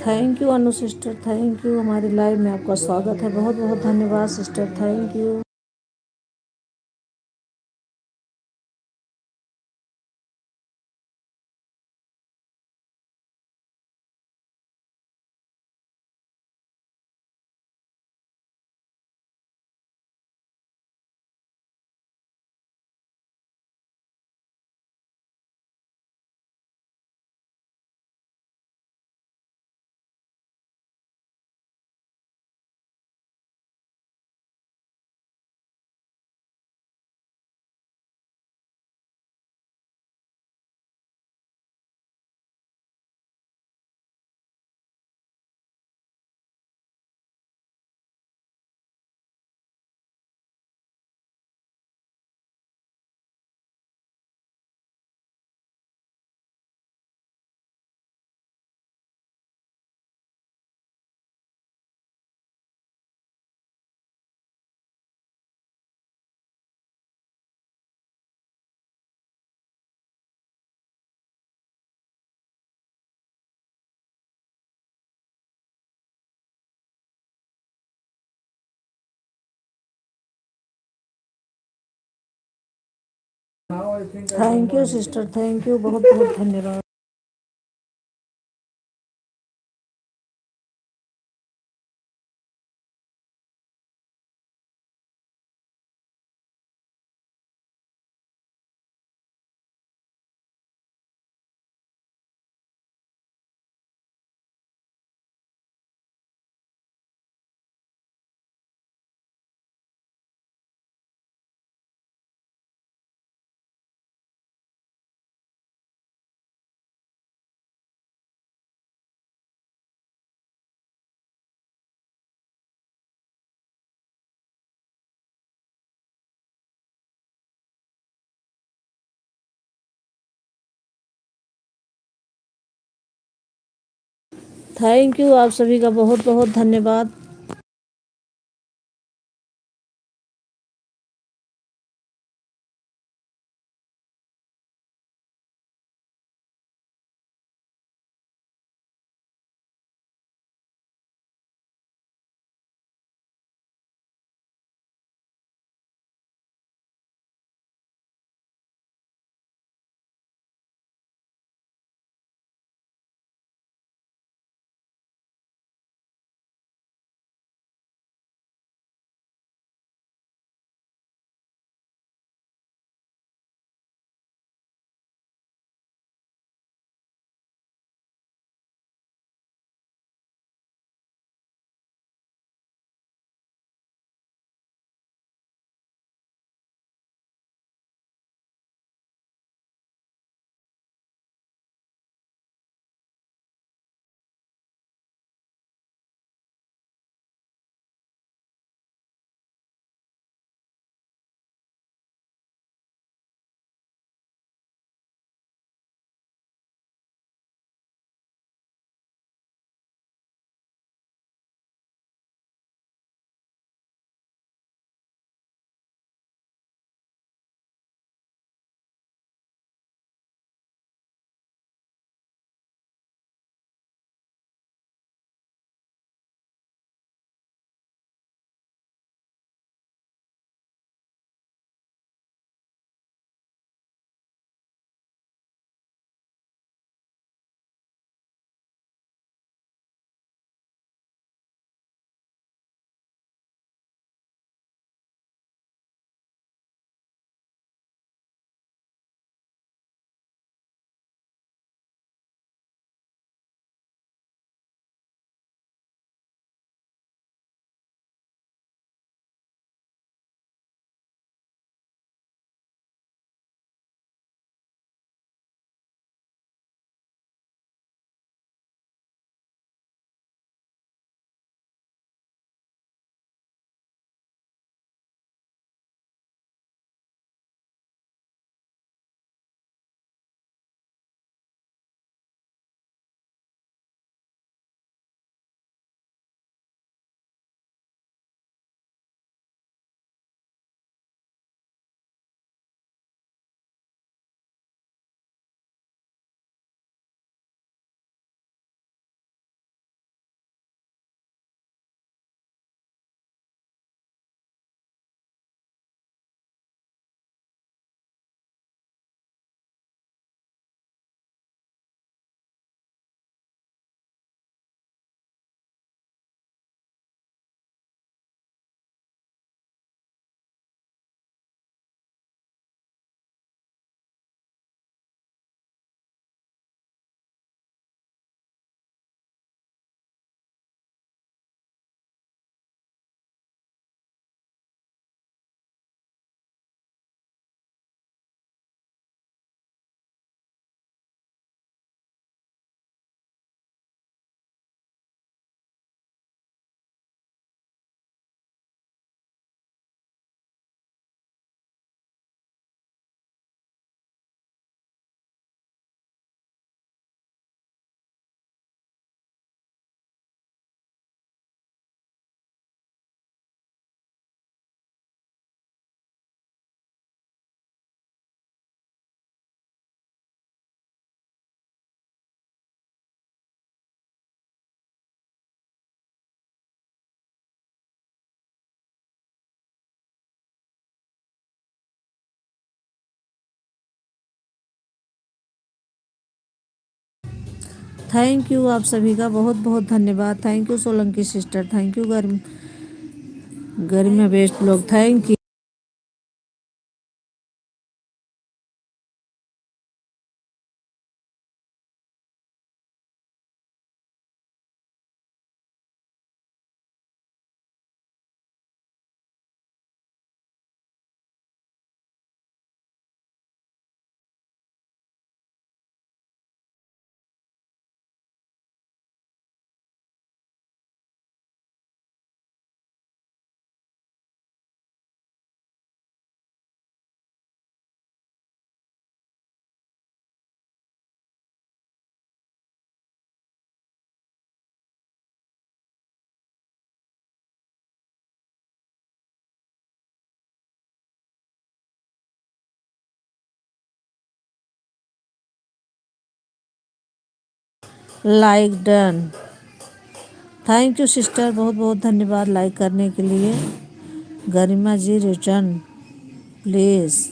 Thank you Anu sister, thank you. हमारी live में आपका स्वागत है। बहुत बहुत धन्यवाद sister, thank you. Thank you sister, thank you, बहुत बहुत धन्यवाद। थैंक यू, आप सभी का बहुत बहुत धन्यवाद। थैंक यू आप सभी का बहुत बहुत धन्यवाद। Thank you Solanki sister, thank you गर्मी बेस्ट लोग, thank you. Like done, thank you sister, बहुत बहुत धन्यवाद लाइक करने के लिए। गरिमा जी रिटर्न प्लीज़।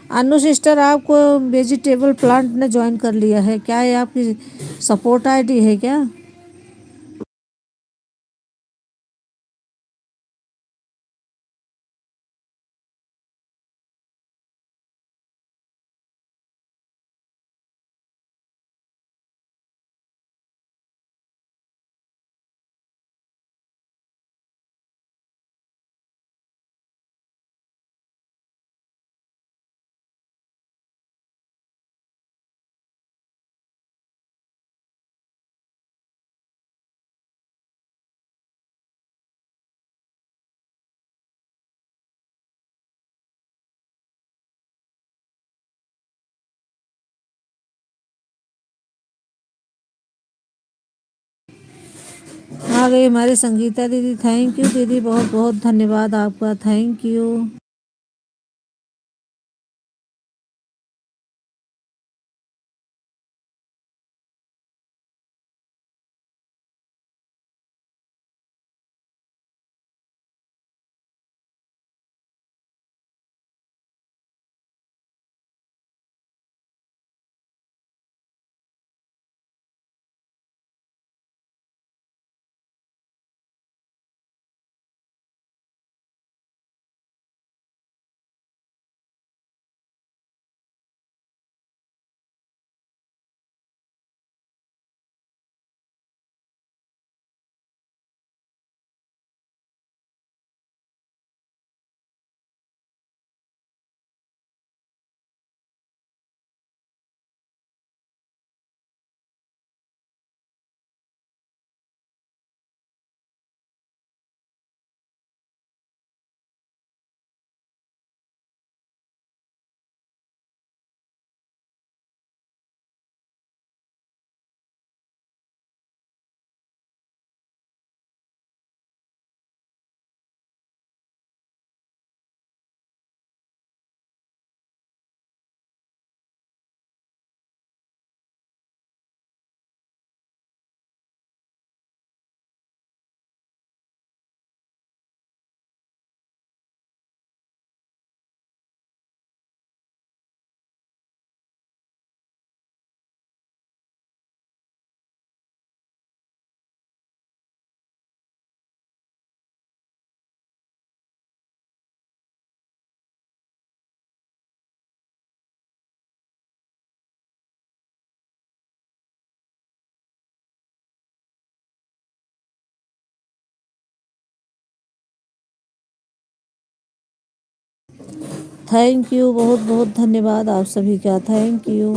अनु सिस्टर, आपको वेजिटेबल प्लांट ने ज्वाइन कर लिया है क्या? ये आपकी सपोर्ट आईडी है क्या? आ गई हमारी संगीता दीदी, थैंक यू दीदी, बहुत बहुत धन्यवाद आपका, थैंक यू। थैंक यू, बहुत बहुत धन्यवाद आप सभी का, thank you.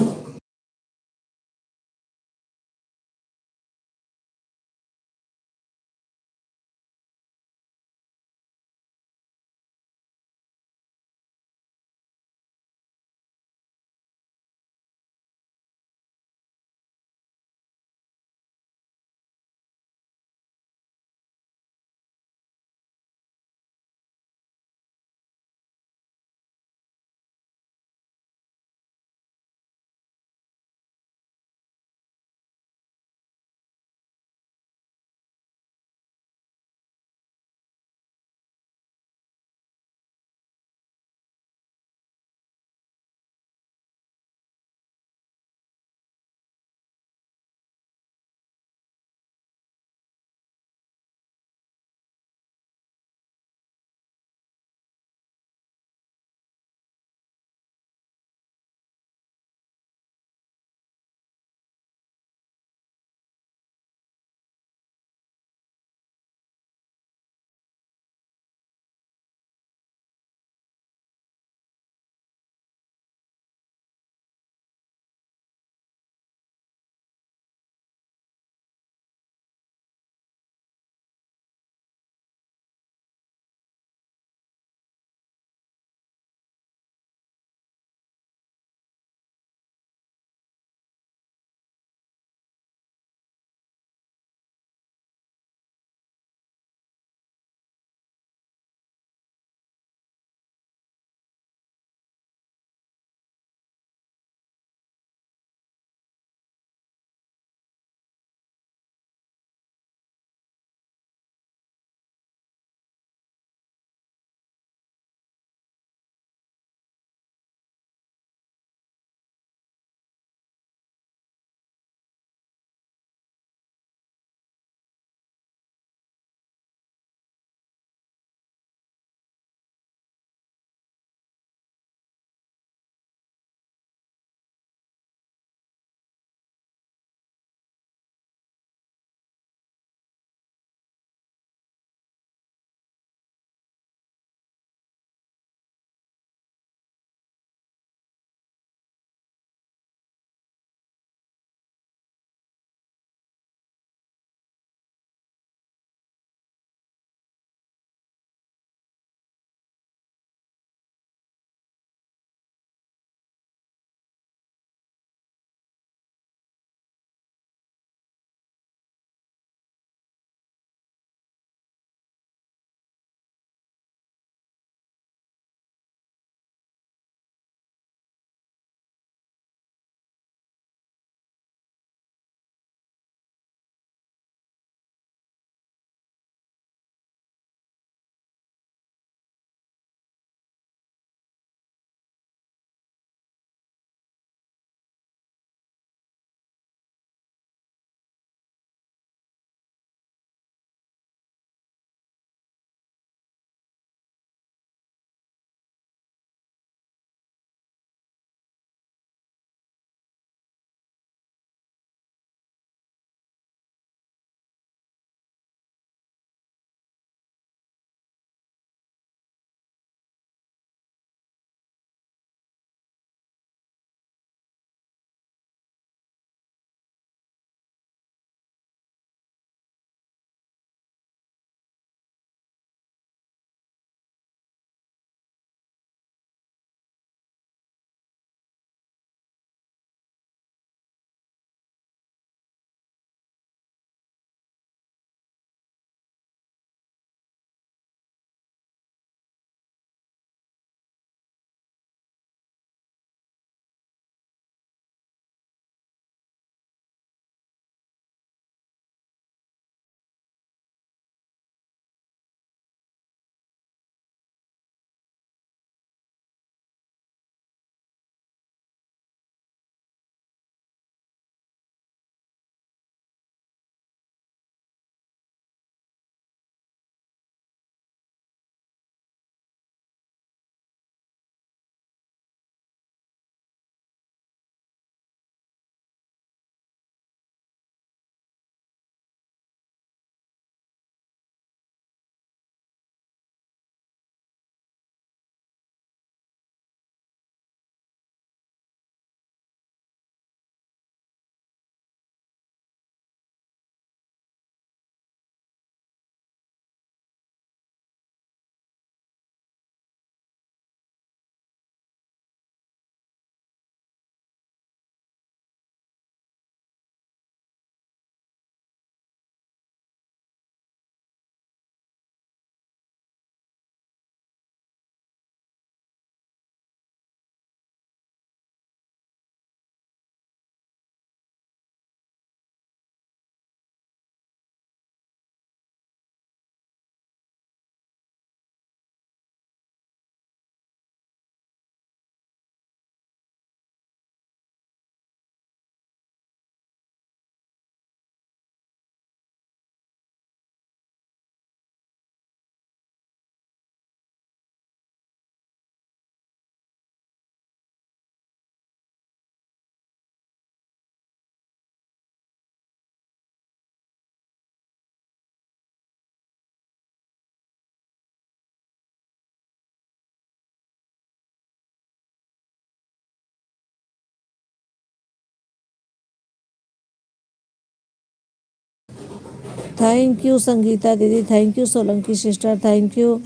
Thank you Sangeeta दीदी, thank you Solanki sister, thank you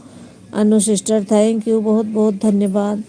Anu sister, thank you, बहुत बहुत धन्यवाद।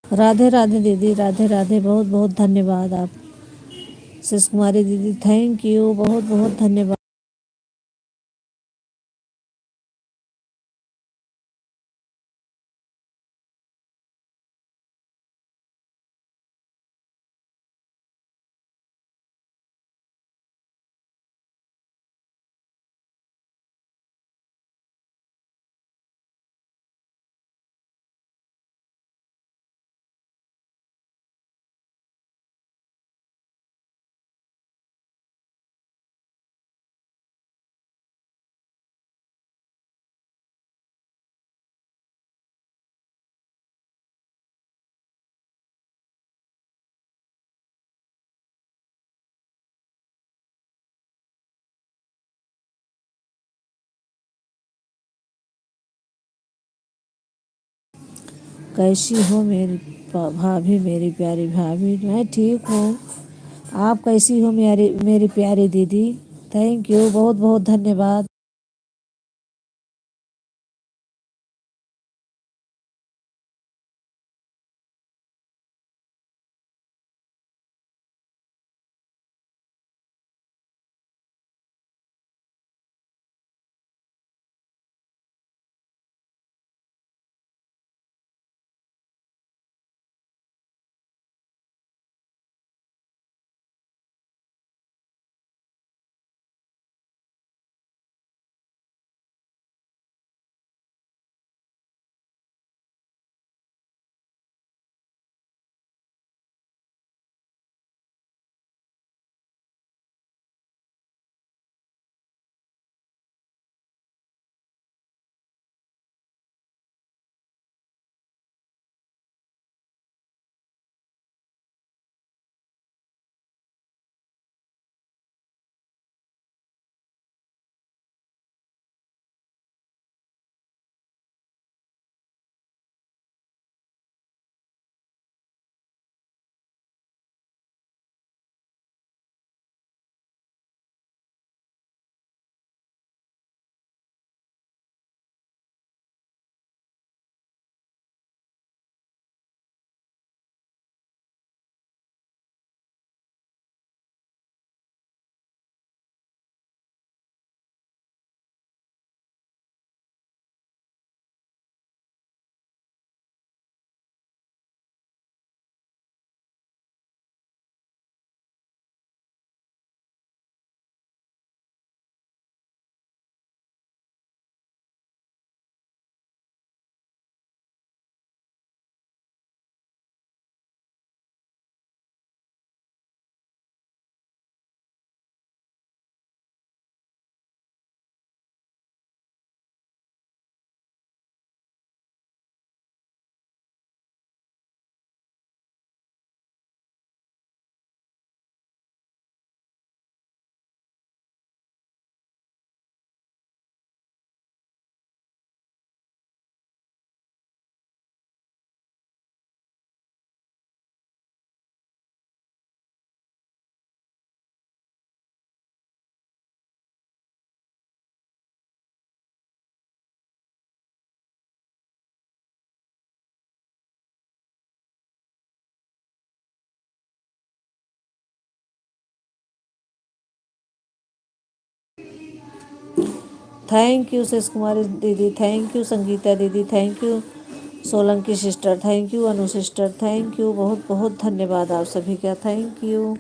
राधे राधे दीदी, राधे राधे, बहुत बहुत धन्यवाद। आप शिश कुमारी दीदी, थैंक यू, बहुत बहुत धन्यवाद। कैसी हो मेरी भाभी, मेरी प्यारी भाभी? मैं ठीक हूँ। आप कैसी हो मेरी मेरी प्यारी दीदी? थैंक यू, बहुत बहुत धन्यवाद। थैंक यू शेष कुमारी दीदी, थैंक यू संगीता दीदी, thank you Solanki sister, thank you Anu sister, thank you, बहुत बहुत धन्यवाद आप सभी का, थैंक यू।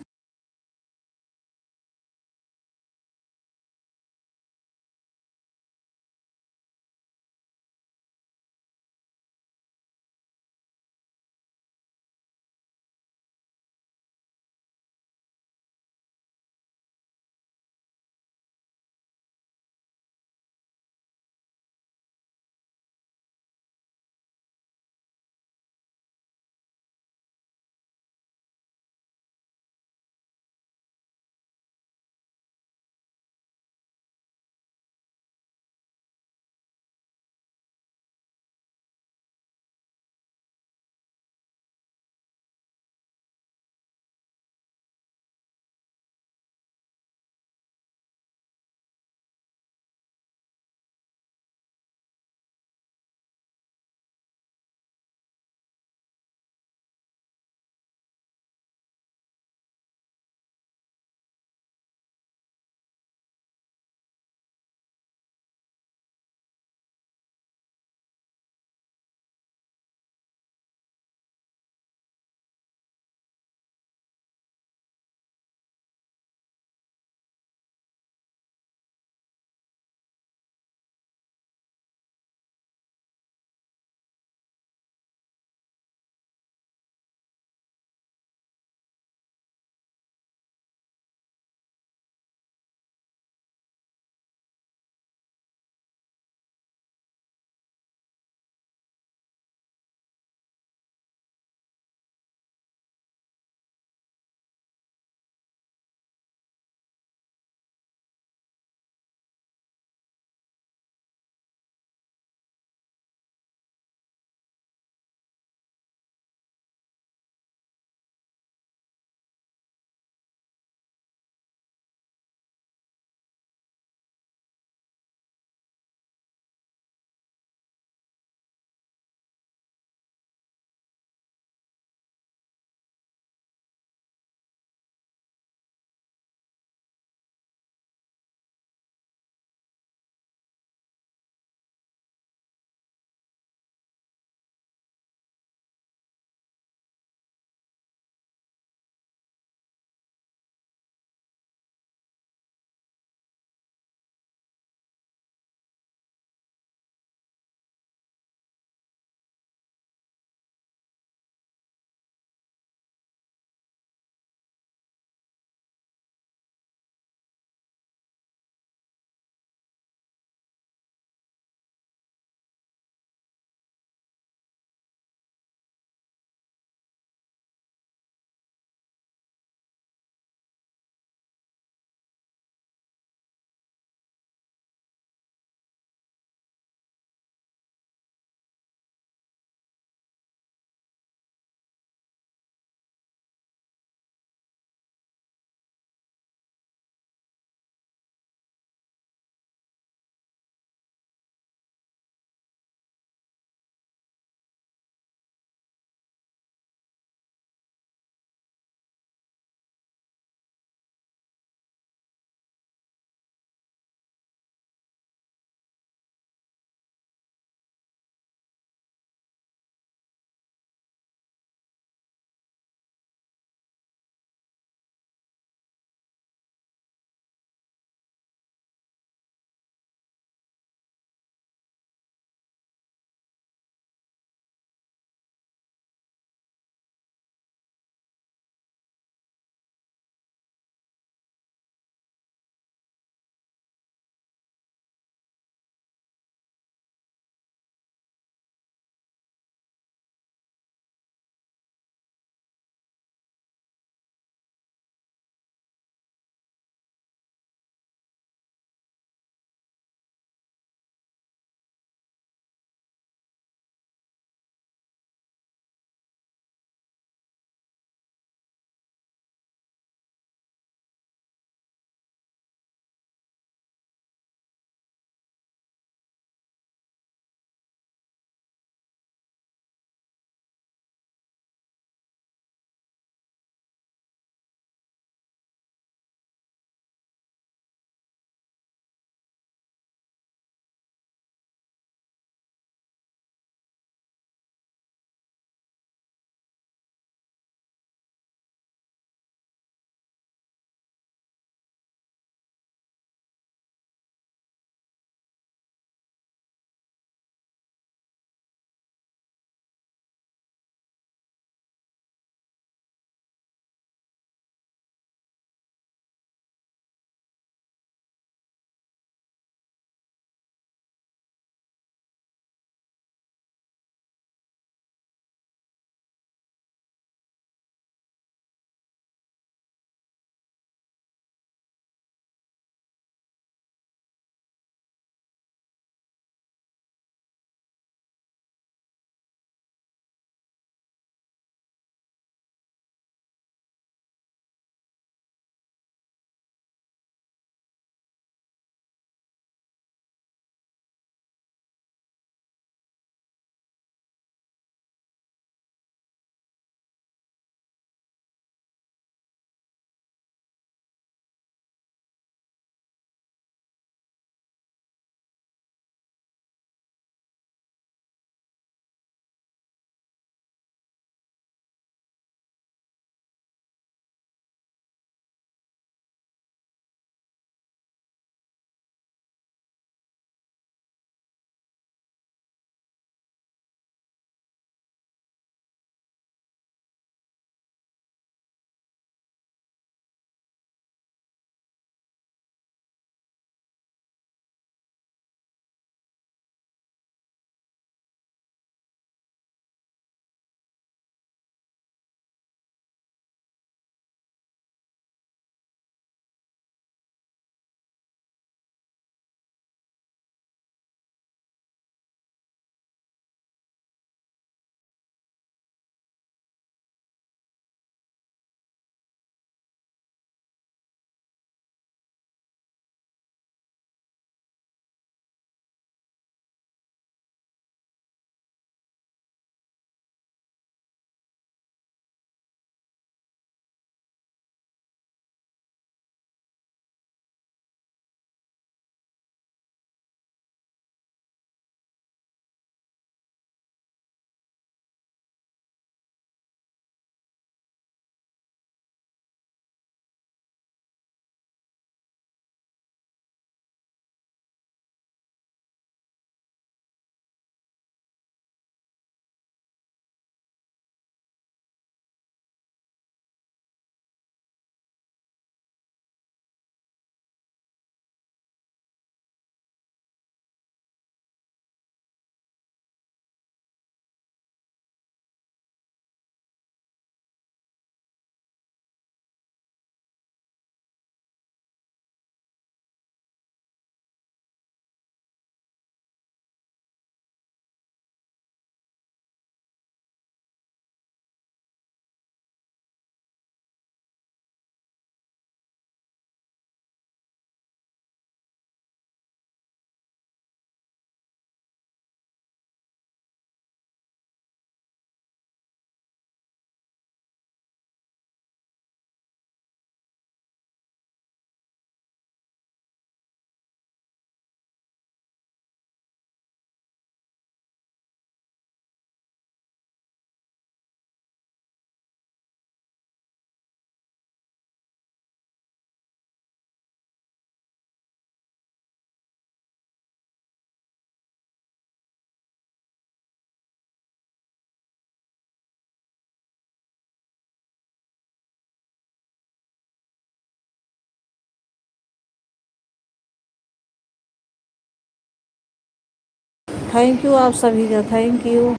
थैंक यू आप सभी का, थैंक यू।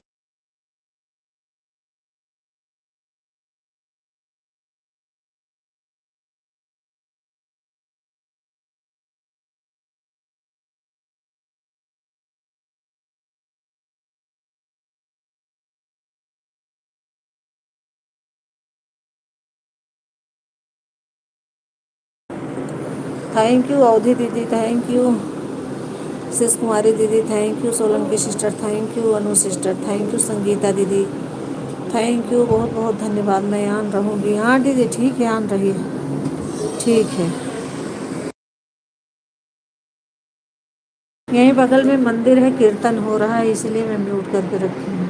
थैंक यू अवधि दीदी, थैंक यू शिश कुमारी दीदी, thank you Solanki sister, thank you Anu sister, thank you Sangeeta दीदी, थैंक यू, बहुत बहुत धन्यवाद। मैं आन रहूँगी। हाँ दीदी ठीक है, आन रही है, ठीक है। यहीं बगल में मंदिर है, कीर्तन हो रहा है, इसलिए मैं म्यूट करके रखी हूँ।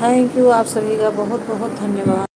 थैंक यू आप सभी का, बहुत बहुत धन्यवाद।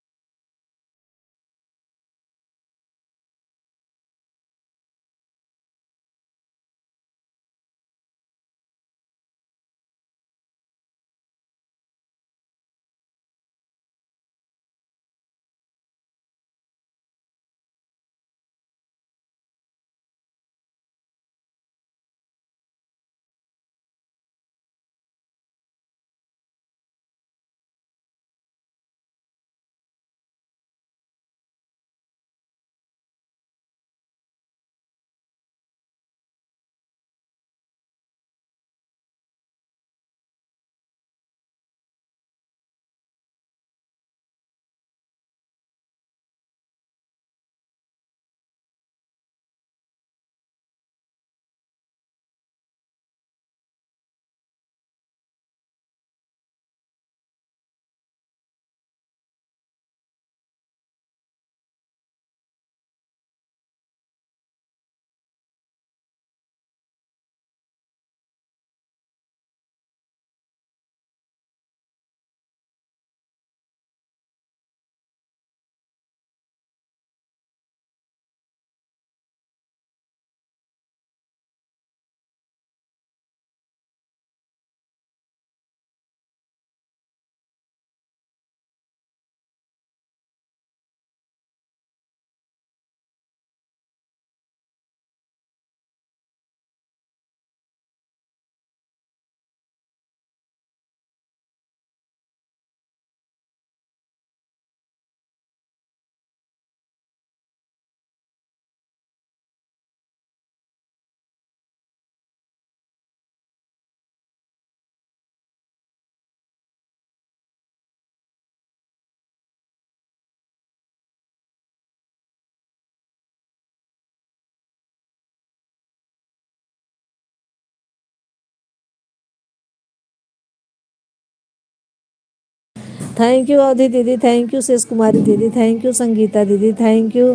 थैंक यू अवधि दीदी, थैंक यू शिश कुमारी दीदी, थैंक यू संगीता दीदी, thank you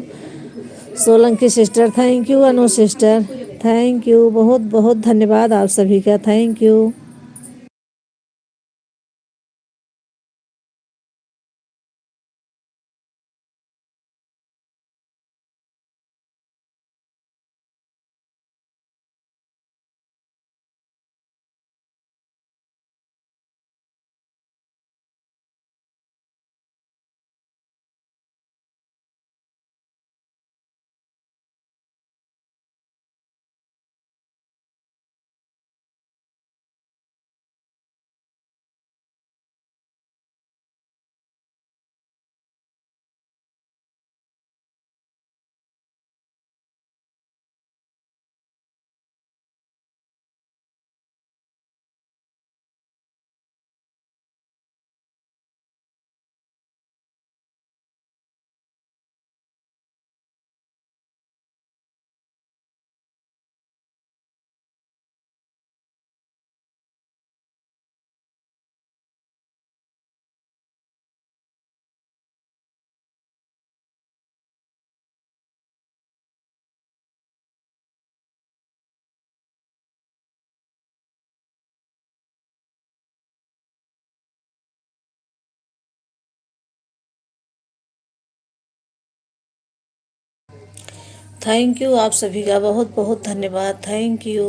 Solanki sister, thank you Anu sister, thank you, बहुत बहुत धन्यवाद आप सभी का, थैंक यू। थैंक यू आप सभी का, बहुत बहुत धन्यवाद, थैंक यू।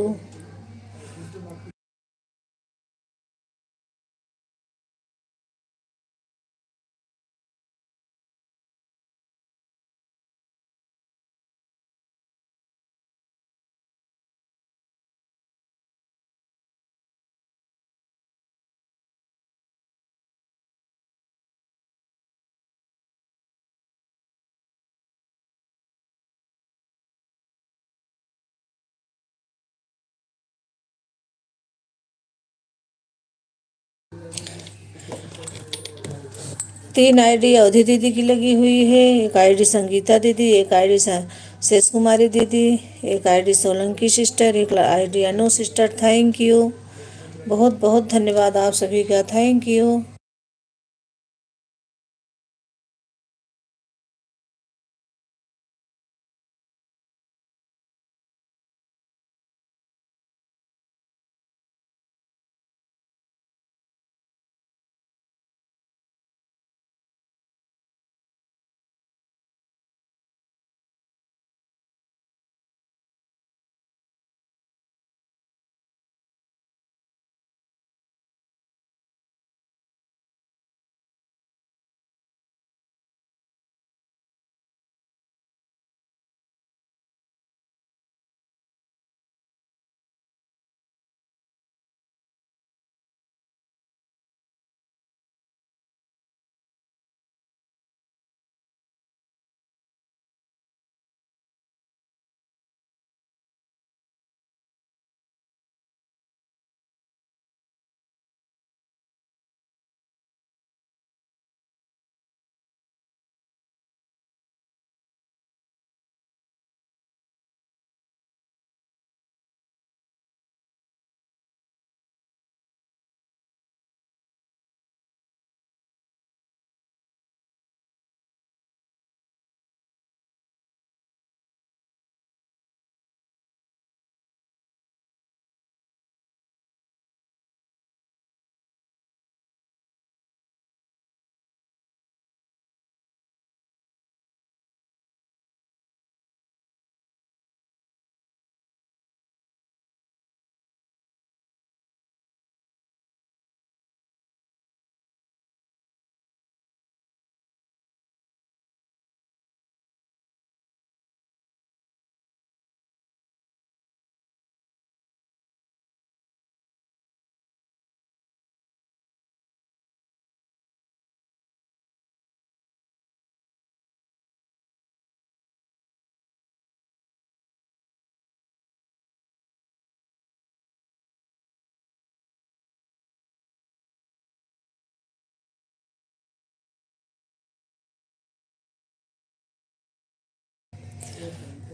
3 आईडी अवधि दीदी की लगी हुई है, एक आईडी संगीता दीदी, एक आईडी शेष कुमारी दीदी, एक आईडी सोलंकी सिस्टर, एक ID Anu sister. Thank you, बहुत बहुत धन्यवाद आप सभी का। Thank you.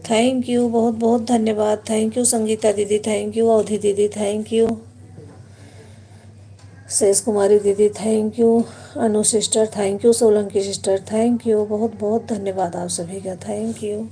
थैंक यू, बहुत बहुत धन्यवाद। थैंक यू संगीता दीदी, थैंक यू अवधि दीदी, थैंक यू शेष कुमारी दीदी, thank you Anu sister, thank you Solanki sister, thank you, बहुत बहुत धन्यवाद आप सभी का। Thank you.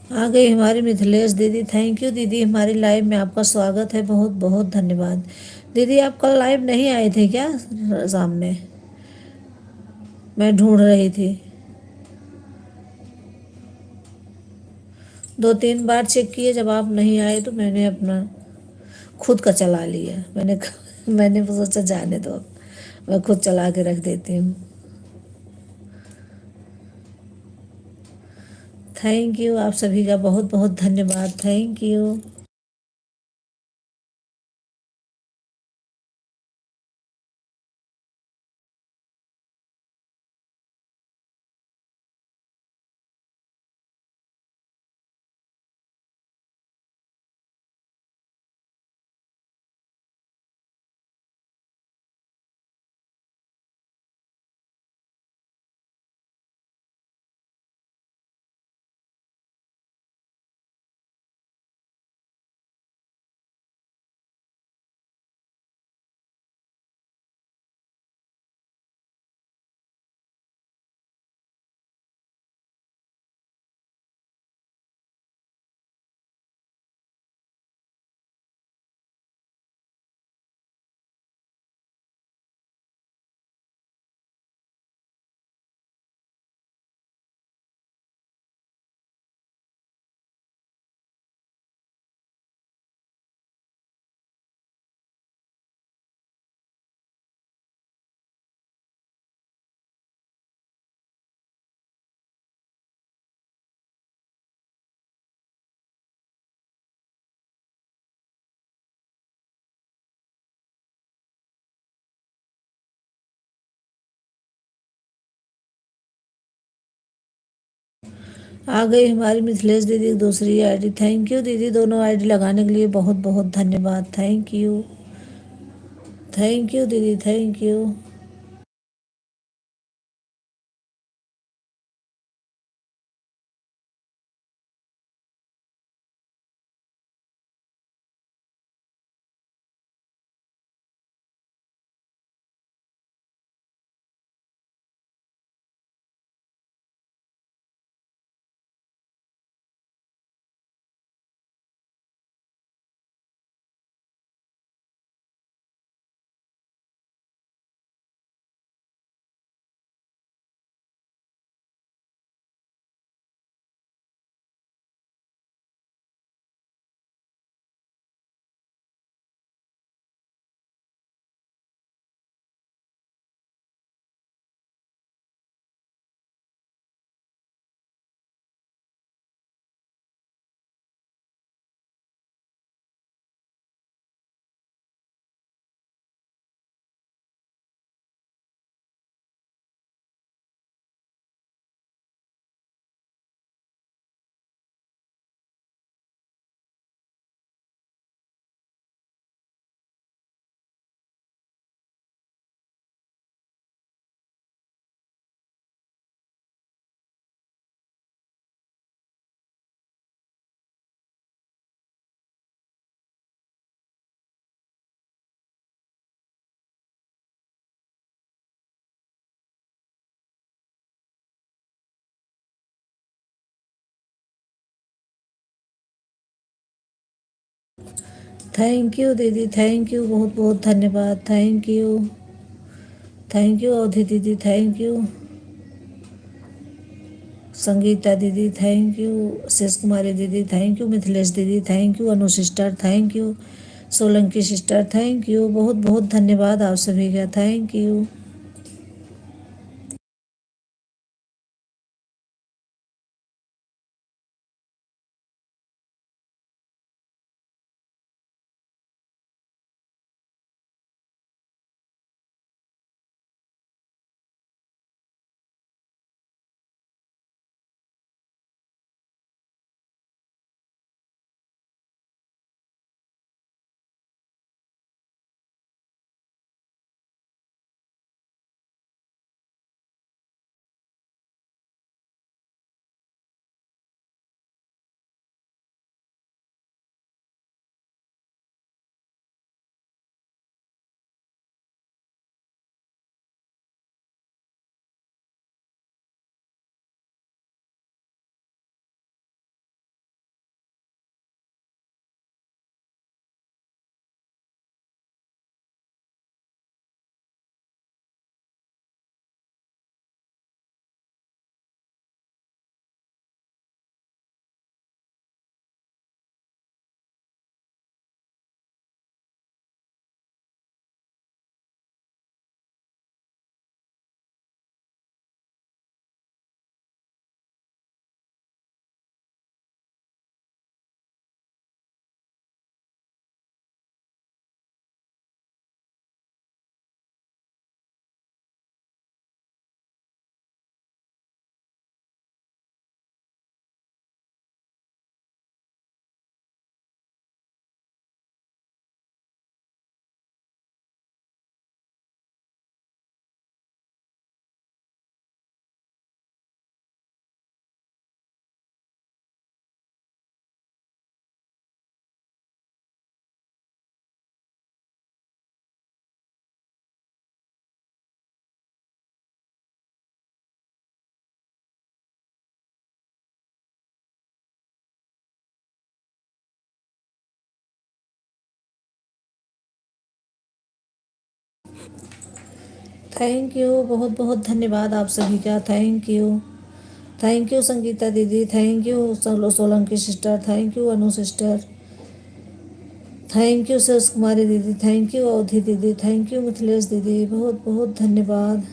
आ गई हमारी मिथिलेश दीदी। थैंक यू दीदी, हमारी लाइव में आपका स्वागत है, बहुत बहुत धन्यवाद। दीदी आप कल लाइव नहीं आए थे क्या? सामने मैं ढूंढ रही थी, 2-3 बार चेक किए, जब आप नहीं आए तो मैंने अपना खुद का चला लिया। मैंने सोचा जाने दो, मैं खुद चला के रख देती हूँ। थैंक यू, आप सभी का बहुत बहुत धन्यवाद। Thank you. आ गई हमारी मिथिलेश दीदी की दूसरी आईडी। थैंक यू दीदी, दोनों आईडी लगाने के लिए बहुत बहुत धन्यवाद। Thank you. थैंक यू दीदी, थैंक यू। थैंक यू दीदी, थैंक यू, बहुत बहुत धन्यवाद। Thank you. थैंक यू अवधि दीदी, थैंक यू। संगीता दीदी थैंक यू। शेष कुमारी दीदी थैंक यू। मिथिलेश दीदी thank you. Anu sister thank you. Solanki sister thank you. बहुत बहुत धन्यवाद आप सभी का। Thank you. थैंक यू, बहुत बहुत धन्यवाद आप सभी का। थैंक यू संगीता दीदी, thank you Solanki sister, thank you Anu sister, thank you Saras Kumari दीदी, थैंक यू अवधि दीदी, थैंक यू मिथिलेश दीदी, बहुत बहुत धन्यवाद।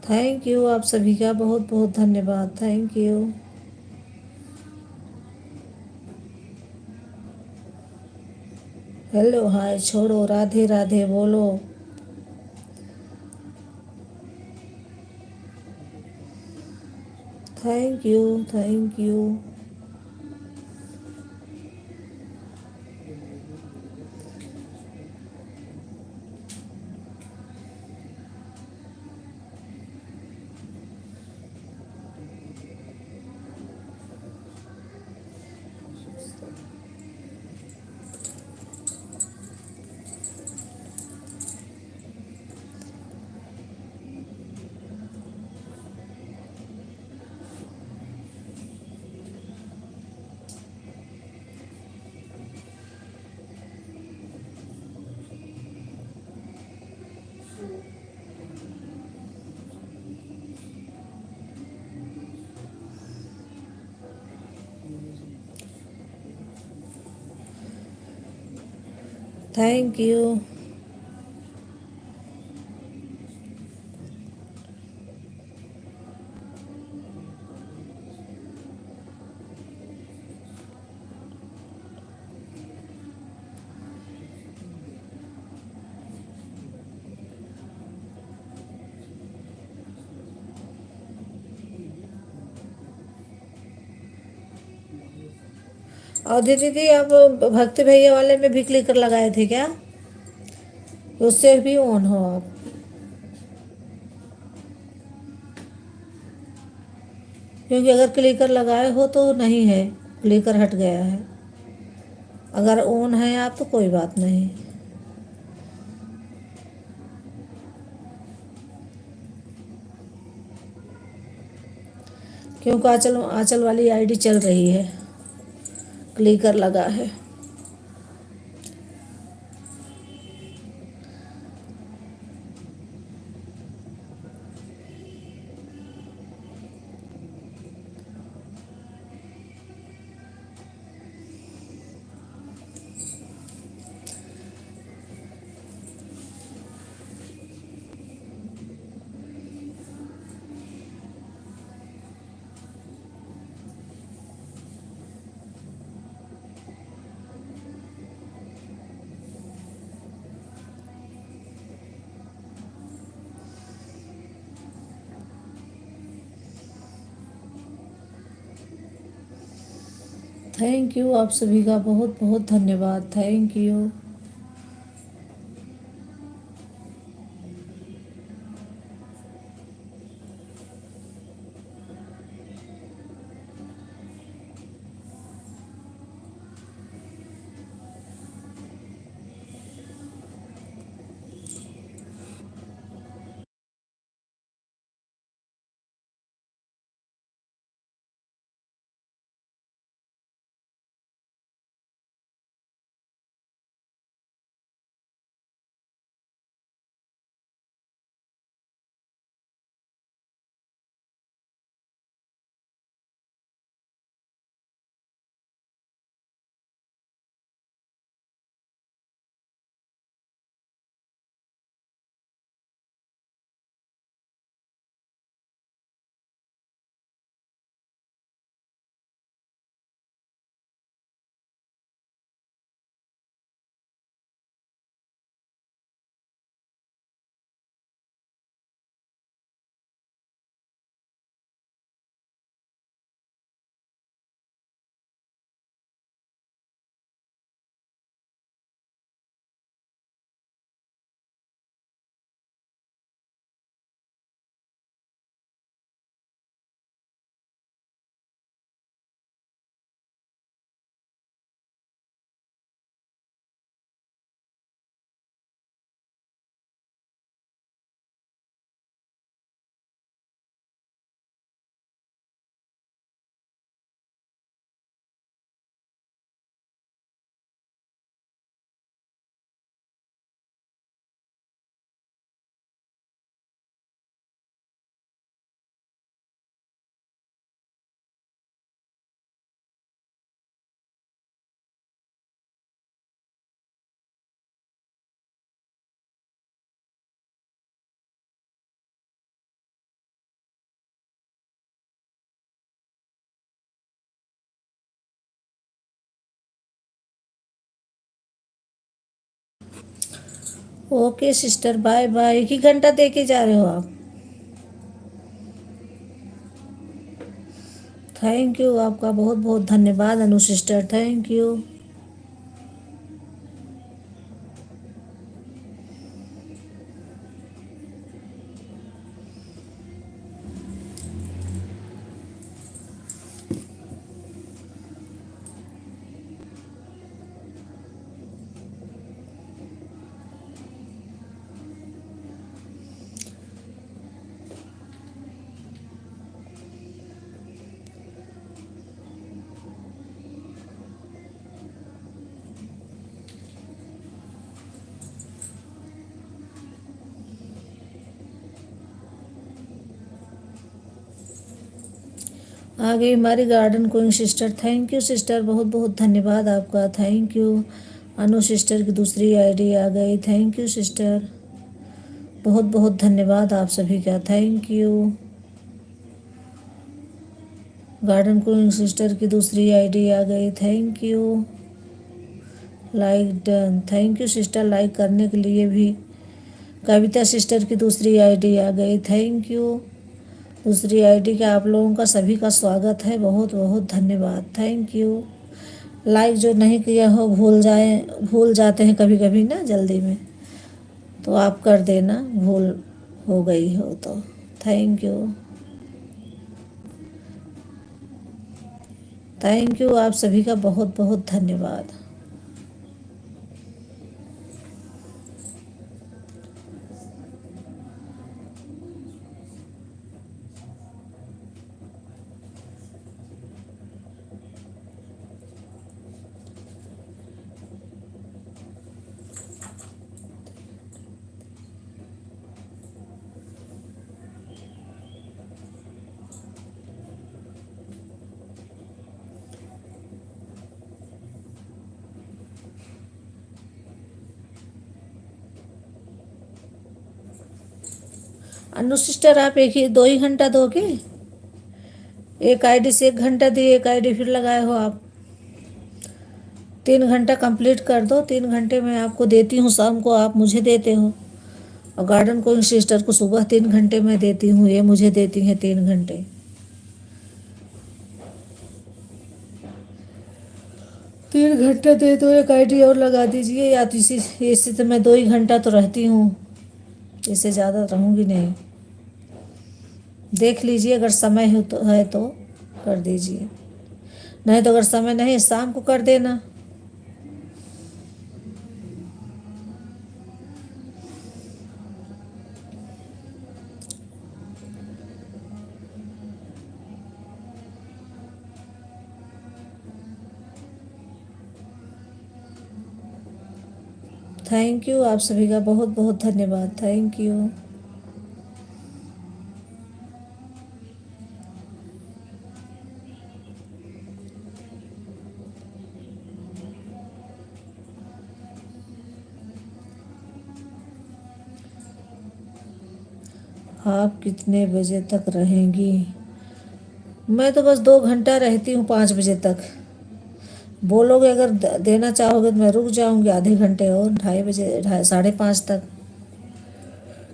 थैंक यू आप सभी का, बहुत बहुत धन्यवाद। Thank you. हेलो हाय छोड़ो, राधे राधे बोलो। Thank you, thank you. Thank you. अवधि दीदी आप भक्ति भैया वाले में भी क्लिकर लगाए थे क्या? उससे भी ऑन हो आप। क्योंकि अगर क्लिकर लगाए हो तो नहीं है, क्लिकर हट गया है। अगर ऑन है आप तो कोई बात नहीं। क्योंकि आंचल आंचल वाली आईडी चल रही है, क्लिकर लगा है। थैंक यू आप सभी का, बहुत बहुत धन्यवाद। Thank you. Okay sister, bye bye. 1 ही घंटा दे के जा रहे हो आप? थैंक यू, आपका बहुत बहुत धन्यवाद अनु सिस्टर, थैंक यू। आ गई हमारी garden queen sister, thank you sister, बहुत बहुत धन्यवाद आपका, थैंक यू। अनु सिस्टर की दूसरी आईडी आ गई, थैंक यू सिस्टर, बहुत बहुत धन्यवाद आप सभी का, thank you. Garden queen sister की दूसरी आईडी आ गई, thank you. Like done, thank you sister like करने के लिए भी। कविता सिस्टर की दूसरी आईडी आ गई, थैंक यू। दूसरी आईडी का आप लोगों का सभी का स्वागत है, बहुत बहुत धन्यवाद, थैंक यू। लाइक जो नहीं किया हो भूल जाते हैं कभी कभी ना जल्दी में, तो आप कर देना, भूल हो गई हो तो। थैंक यू, थैंक यू आप सभी का बहुत बहुत धन्यवाद। अनु सिस्टर आप एक ही 2 ही घंटा दोगे? एक आईडी से 1 घंटा दिए, एक आईडी फिर लगाए हो आप। 3 घंटा कंप्लीट कर दो, 3 घंटे में आपको देती हूँ, शाम को आप मुझे देते हो। और गार्डन कोई सिस्टर को सुबह 3 घंटे में देती हूँ, ये मुझे देती हैं 3 घंटे। 3 घंटा दे दो, एक आईडी और लगा दीजिए, या तो इसी तो मैं 2 ही घंटा तो रहती हूँ, इससे ज़्यादा रहूँगी नहीं। देख लीजिए, अगर समय है तो कर दीजिए, नहीं तो अगर समय नहीं शाम को कर देना। थैंक यू आप सभी का बहुत बहुत धन्यवाद, थैंक यू। आप कितने बजे तक रहेंगी? मैं तो बस 2 घंटा रहती हूँ, 5 बजे तक। बोलोगे अगर देना चाहोगे तो मैं रुक जाऊंगी आधे घंटे और, 2:30 बजे, 5:30 तक,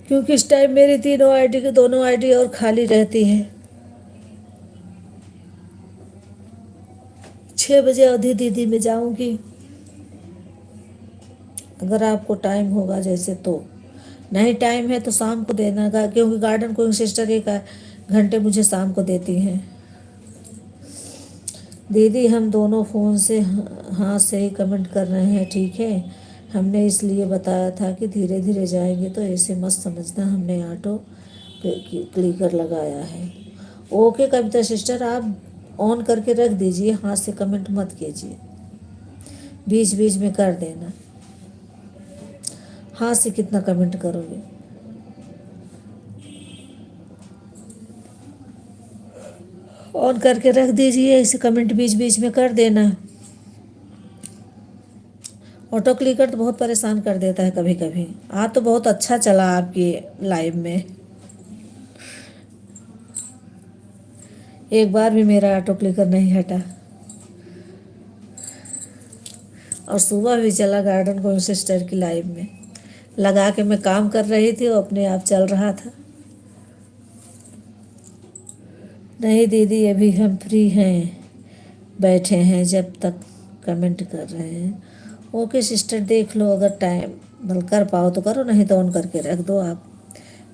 क्योंकि इस टाइम मेरी दोनों आईडी और खाली रहती है। 6 बजे अवधि दीदी में जाऊंगी, अगर आपको टाइम होगा जैसे तो। नहीं टाइम है तो शाम को देना, क्योंकि गार्डन कोई सिस्टर 1 घंटे मुझे शाम को देती हैं। दीदी हम दोनों फ़ोन से हाथ से ही कमेंट कर रहे हैं, ठीक है। हमने इसलिए बताया था कि धीरे धीरे जाएंगे, तो ऐसे मत समझना, हमने ऑटो क्लिकर लगाया है। ओके कविता सिस्टर, आप ऑन करके रख दीजिए, हाथ से कमेंट मत कीजिए, बीच बीच में कर देना। हाथ से कितना कमेंट करोगे? ऑन करके रख दीजिए, इसे कमेंट बीच बीच में कर देना। ऑटो क्लिकर तो बहुत परेशान कर देता है कभी कभी। आज तो बहुत अच्छा चला आपकी लाइव में, एक बार भी मेरा ऑटो क्लिकर नहीं हटा, और सुबह भी चला गार्डन को सिस्टर की लाइव में। लगा के मैं काम कर रही थी, वो अपने आप चल रहा था। नहीं दीदी, अभी हम फ्री हैं, बैठे हैं जब तक कमेंट कर रहे हैं। ओके सिस्टर, देख लो, अगर टाइम मतलब कर पाओ तो करो, नहीं तो ऑन करके रख दो, आप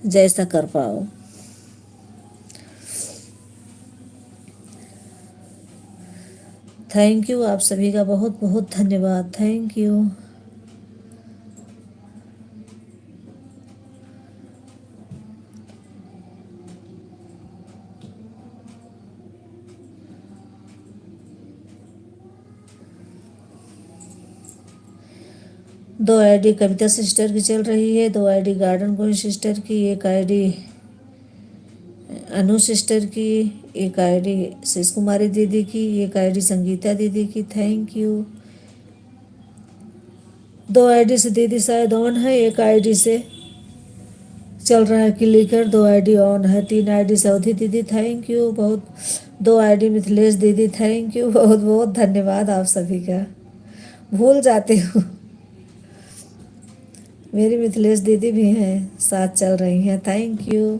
जैसा कर पाओ। थैंक यू, आप सभी का बहुत बहुत धन्यवाद, थैंक यू। दो आईडी कविता सिस्टर की चल रही है, दो आईडी गार्डन गोइंग सिस्टर की, एक आईडी अनु सिस्टर की, एक आईडी शेष कुमारी दीदी की, एक आईडी संगीता दीदी की, थैंक यू। दो आईडी से दीदी शायद ऑन है, एक आईडी से चल रहा है क्लिकर, दो आईडी ऑन है, तीन आईडी सऊदी दीदी, थैंक यू बहुत। दो आईडी मिथिलेश दीदी, थैंक यू बहुत बहुत धन्यवाद आप सभी का। भूल जाते हो, मेरी मिथिलेश दीदी भी हैं, साथ चल रही हैं, थैंक यू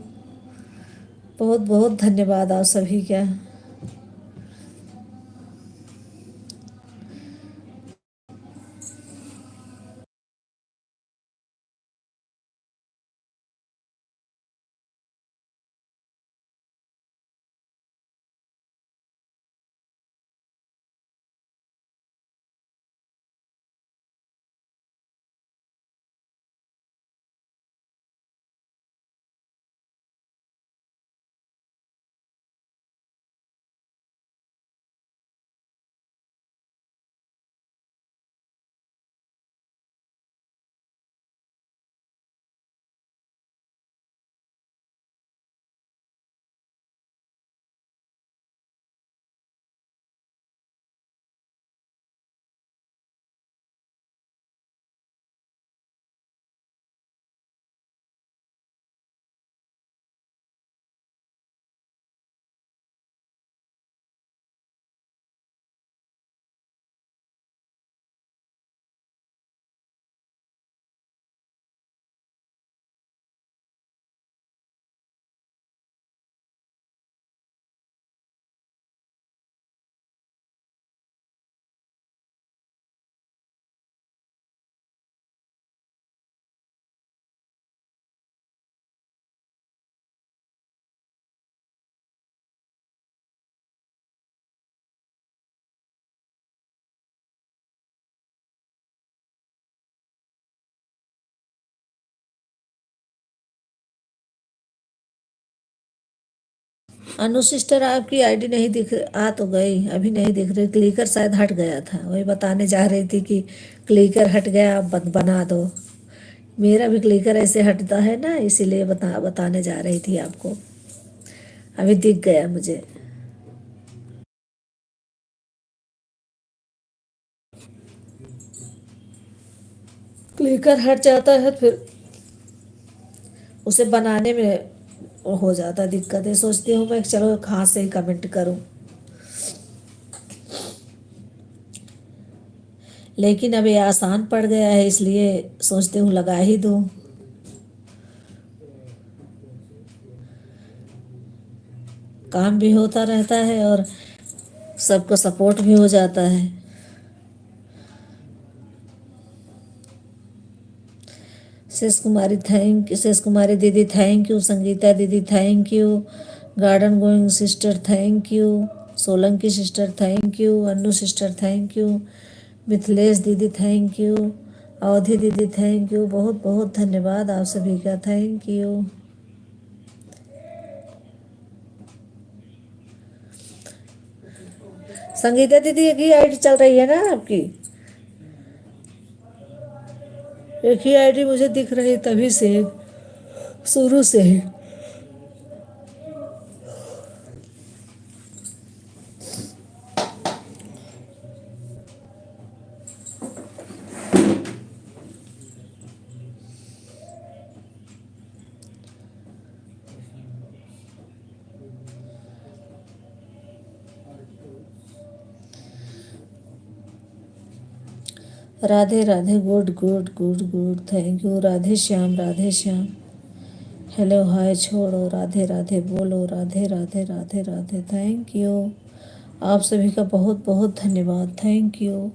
बहुत बहुत धन्यवाद आप सभी का। अनु सिस्टर, आपकी आईडी नहीं दिख, आ तो गई, अभी नहीं दिख रही, क्लिकर शायद हट गया था, वही बताने जा रही थी कि क्लिकर हट गया, आप बना दो। मेरा भी क्लिकर ऐसे हटता है ना, इसीलिए बताने जा रही थी आपको, अभी दिख गया मुझे। क्लिकर हट जाता है, फिर उसे बनाने में हो जाता दिक्कत है, सोचती हूँ मैं चलो हाथ से ही कमेंट करूँ, लेकिन अब ये आसान पड़ गया है, इसलिए सोचती हूँ लगा ही दूँ। काम भी होता रहता है और सबको सपोर्ट भी हो जाता है। शेष कुमारी दीदी थैंक यू, संगीता दीदी thank you, garden going sister thank you, Solanki sister thank you, Annu sister thank you, Mithilesh दीदी थैंक यू, अवधि दीदी थैंक यू, बहुत बहुत धन्यवाद आप सभी का, थैंक यू। संगीता दीदी एक ही आईडी चल रही है ना आपकी? एक ही आईडी मुझे दिख रही तभी से, शुरू से ही। Radhe Radhe, good good good good, thank you. Radhe Shyam, Radhe Shyam. Hello hi छोड़ो, राधे राधे बोलो, राधे राधे राधे राधे, थैंक यू। आप सभी का बहुत बहुत धन्यवाद, थैंक यू।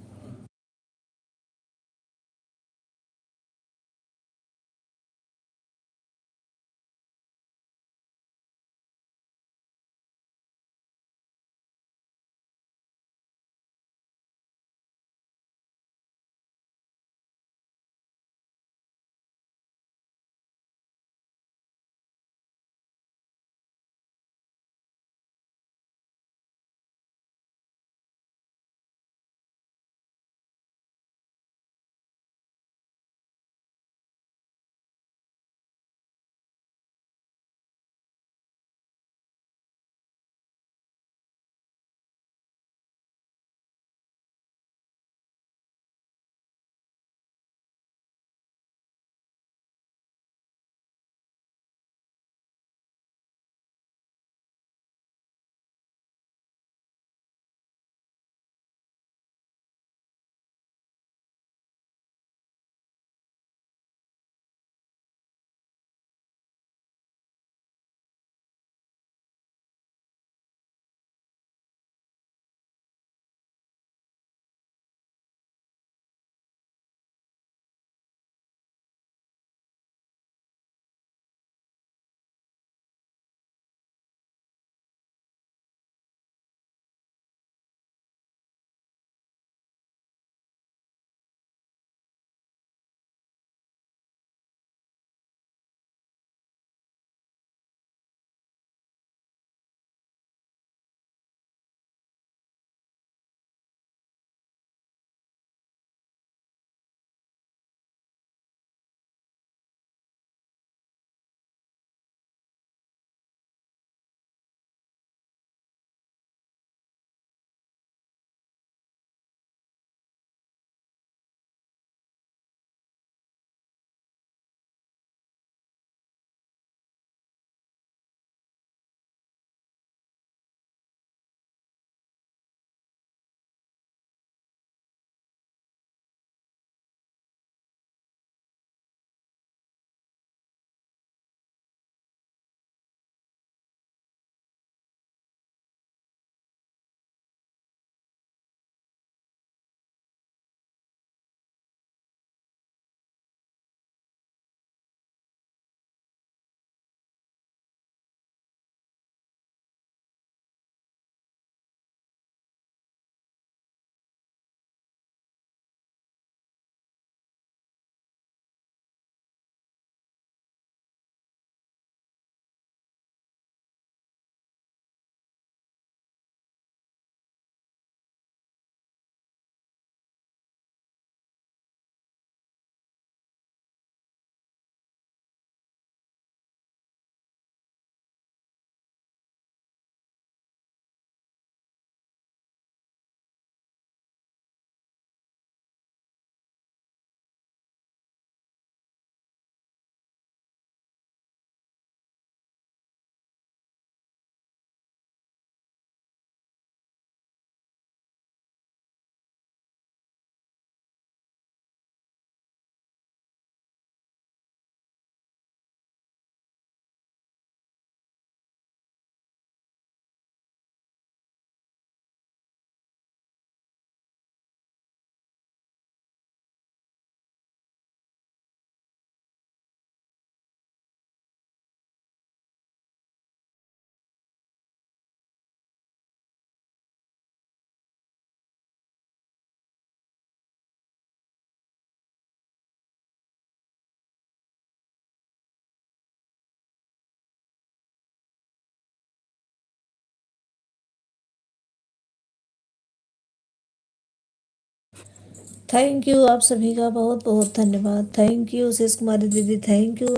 थैंक यू, आप सभी का बहुत बहुत धन्यवाद, थैंक यू। शेष कुमारी दीदी थैंक यू।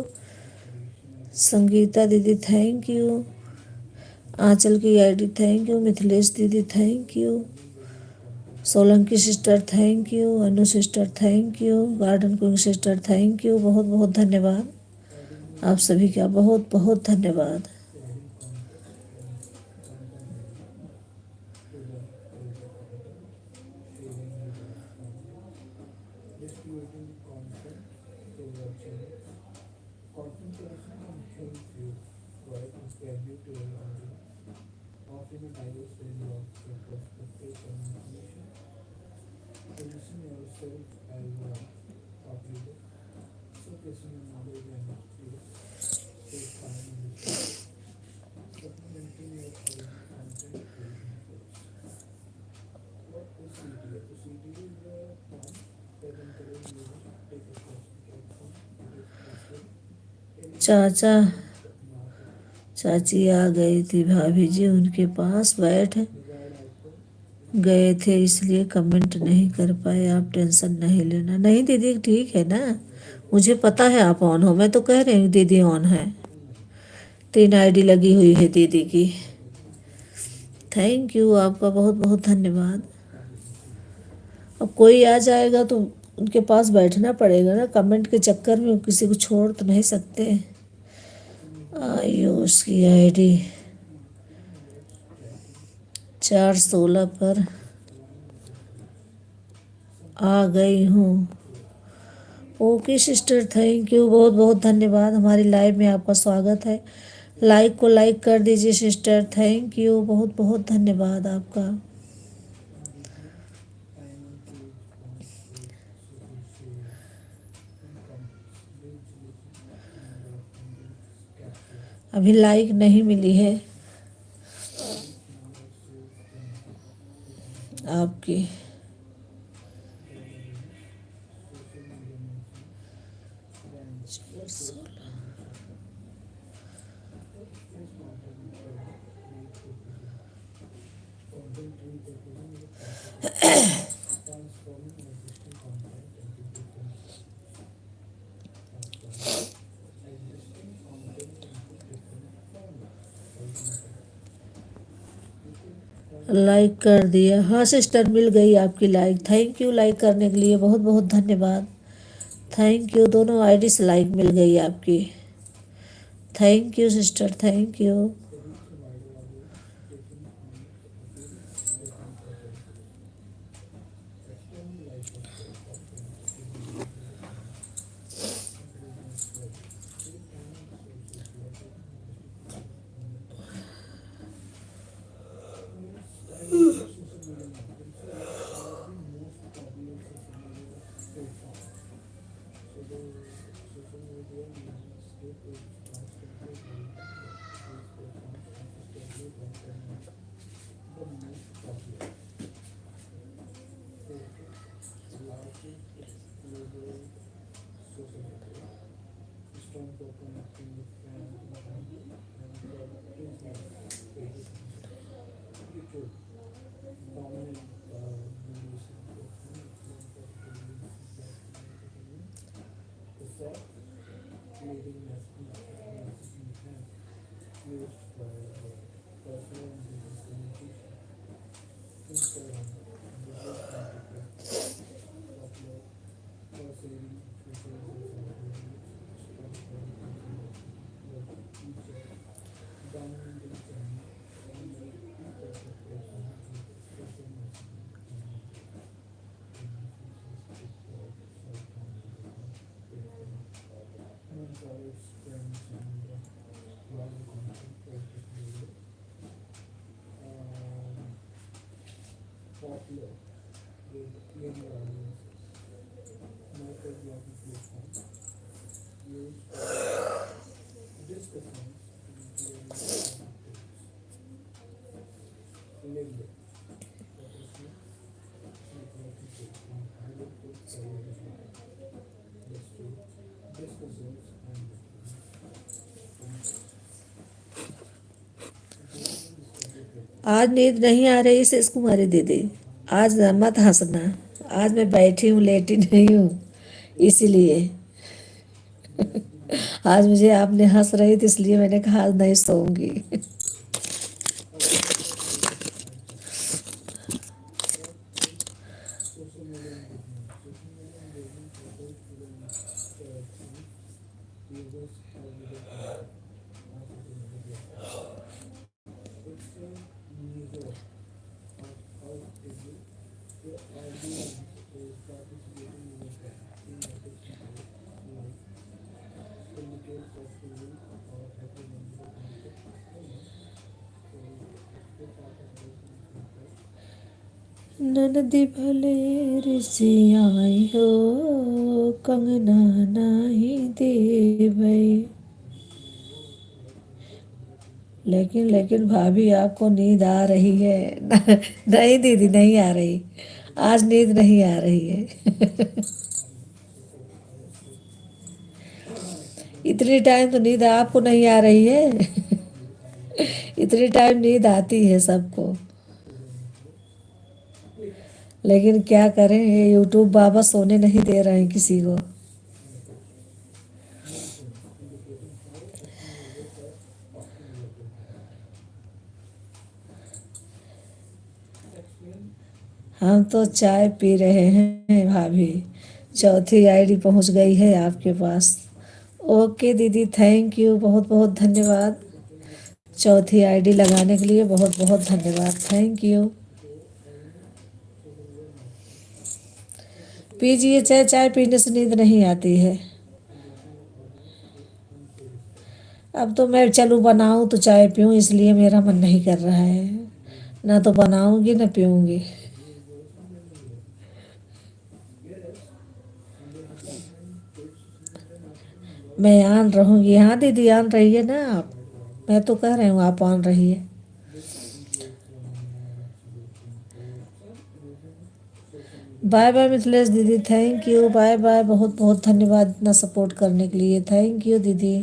संगीता दीदी थैंक यू। आंचल की आईडी थैंक यू। मिथिलेश दीदी thank you. Solanki sister thank you. Anu sister thank you. गार्डन कुंग सिस्टर थैंक यू। बहुत बहुत धन्यवाद, आप सभी का बहुत बहुत धन्यवाद। चाचा चाची आ गई थी, भाभी जी उनके पास बैठ गए थे, इसलिए कमेंट नहीं कर पाए। आप टेंशन नहीं लेना। नहीं दीदी ठीक है ना, मुझे पता है आप ऑन हो। मैं तो कह रही हूँ दीदी ऑन है। 3 आईडी लगी हुई है दीदी की। थैंक यू, आपका बहुत बहुत धन्यवाद। अब कोई आ जाएगा तो उनके पास बैठना पड़ेगा ना, कमेंट के चक्कर में किसी को छोड़ तो नहीं सकते। आयुष की आईडी 416 पर आ गई हूँ। ओके सिस्टर, थैंक यू, बहुत बहुत धन्यवाद। हमारी लाइव में आपका स्वागत है। लाइक को लाइक कर दीजिए सिस्टर। थैंक यू, बहुत बहुत धन्यवाद आपका। अभी लाइक नहीं मिली है आपकी। लाइक कर दिया। हाँ सिस्टर, मिल गई आपकी लाइक। थैंक यू लाइक करने के लिए, बहुत बहुत धन्यवाद। थैंक यू, दोनों आईडी से लाइक मिल गई आपकी। Thank you sister, thank you. आज नींद नहीं आ रही शेष कुमारी दीदी? आज मत हंसना, आज मैं बैठी हूँ, लेटी नहीं हूँ इसीलिए। आज मुझे आपने हंस रही थी इसलिए मैंने कहा आज नहीं सोऊंगी। ननदी भले ऋषि आई हो, कंगना नाही देवै। लेकिन भाभी आपको नींद आ रही है? नहीं दीदी, नहीं आ रही। आज नींद नहीं आ रही है। इतनी टाइम तो नींद आपको नहीं आ रही है। इतनी टाइम नींद आती है सबको। लेकिन क्या करें, ये यूट्यूब बाबा सोने नहीं दे रहे हैं किसी को। हम तो चाय पी रहे हैं भाभी। चौथी आईडी पहुंच गई है आपके पास। ओके दीदी, थैंक यू, बहुत बहुत धन्यवाद। चौथी आईडी लगाने के लिए बहुत बहुत धन्यवाद, थैंक यू। पीजिए चाय, चाय पीने से नींद नहीं आती है। अब तो मैं चलूँ बनाऊँ तो चाय पीऊँ, इसलिए मेरा मन नहीं कर रहा है। ना तो बनाऊंगी ना पीऊँगी। मैं आन रहूँगी। हाँ दीदी, आन रहिए ना आप। मैं तो कह रही हूँ आप आन रहिए। बाय बाय मिथिलेश दीदी, थैंक यू, बाय बाय, बहुत बहुत धन्यवाद इतना सपोर्ट करने के लिए, थैंक यू दीदी।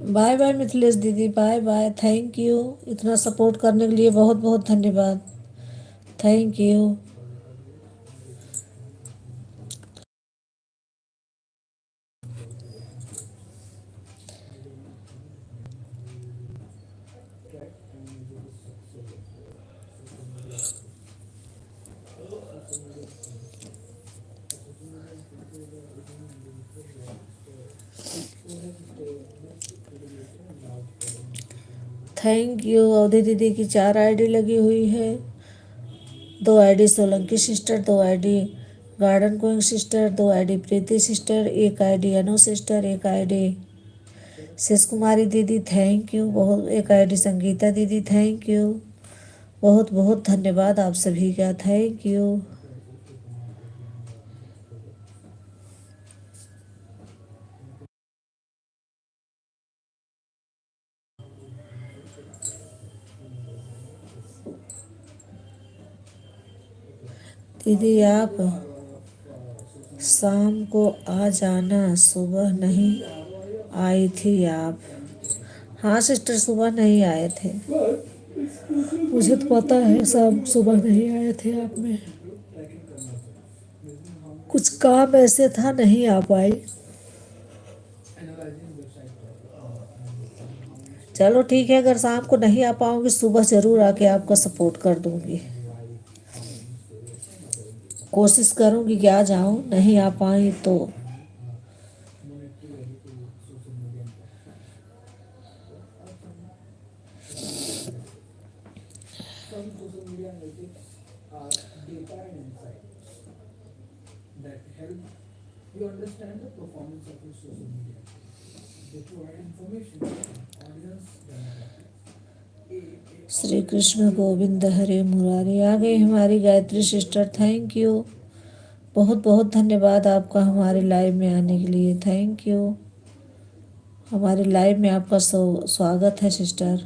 बाय बाय मिथिलेश दीदी, बाय बाय, थैंक यू इतना सपोर्ट करने के लिए, बहुत बहुत धन्यवाद, थैंक यू। Thank you. अवधि दीदी की 4 आईडी लगी हुई है। 2 आईडी सोलंकी सिस्टर, 2 आईडी गार्डन going sister, 2 ID Preeti sister, 1 ID Anu sister, 1 ID Shesh Kumari दीदी, थैंक यू बहुत, 1 आईडी संगीता दीदी, थैंक यू, बहुत बहुत धन्यवाद आप सभी का, थैंक यू। दीदी आप शाम को आ जाना, सुबह नहीं आई थी आप। हाँ सिस्टर, सुबह नहीं आए थे, मुझे तो पता है सब सुबह नहीं आए थे आप में। कुछ काम ऐसे था, नहीं आ पाई। चलो ठीक है, अगर शाम को नहीं आ पाऊंगी सुबह ज़रूर आके आपका सपोर्ट कर दूंगी। कोशिश करूंगी कि आ जाऊं, नहीं आ पाई तो। श्री कृष्ण गोविंद हरे मुरारी। आ गई हमारी गायत्री सिस्टर, थैंक यू, बहुत बहुत धन्यवाद आपका हमारे लाइव में आने के लिए, थैंक यू। हमारे लाइव में आपका स्वागत है सिस्टर।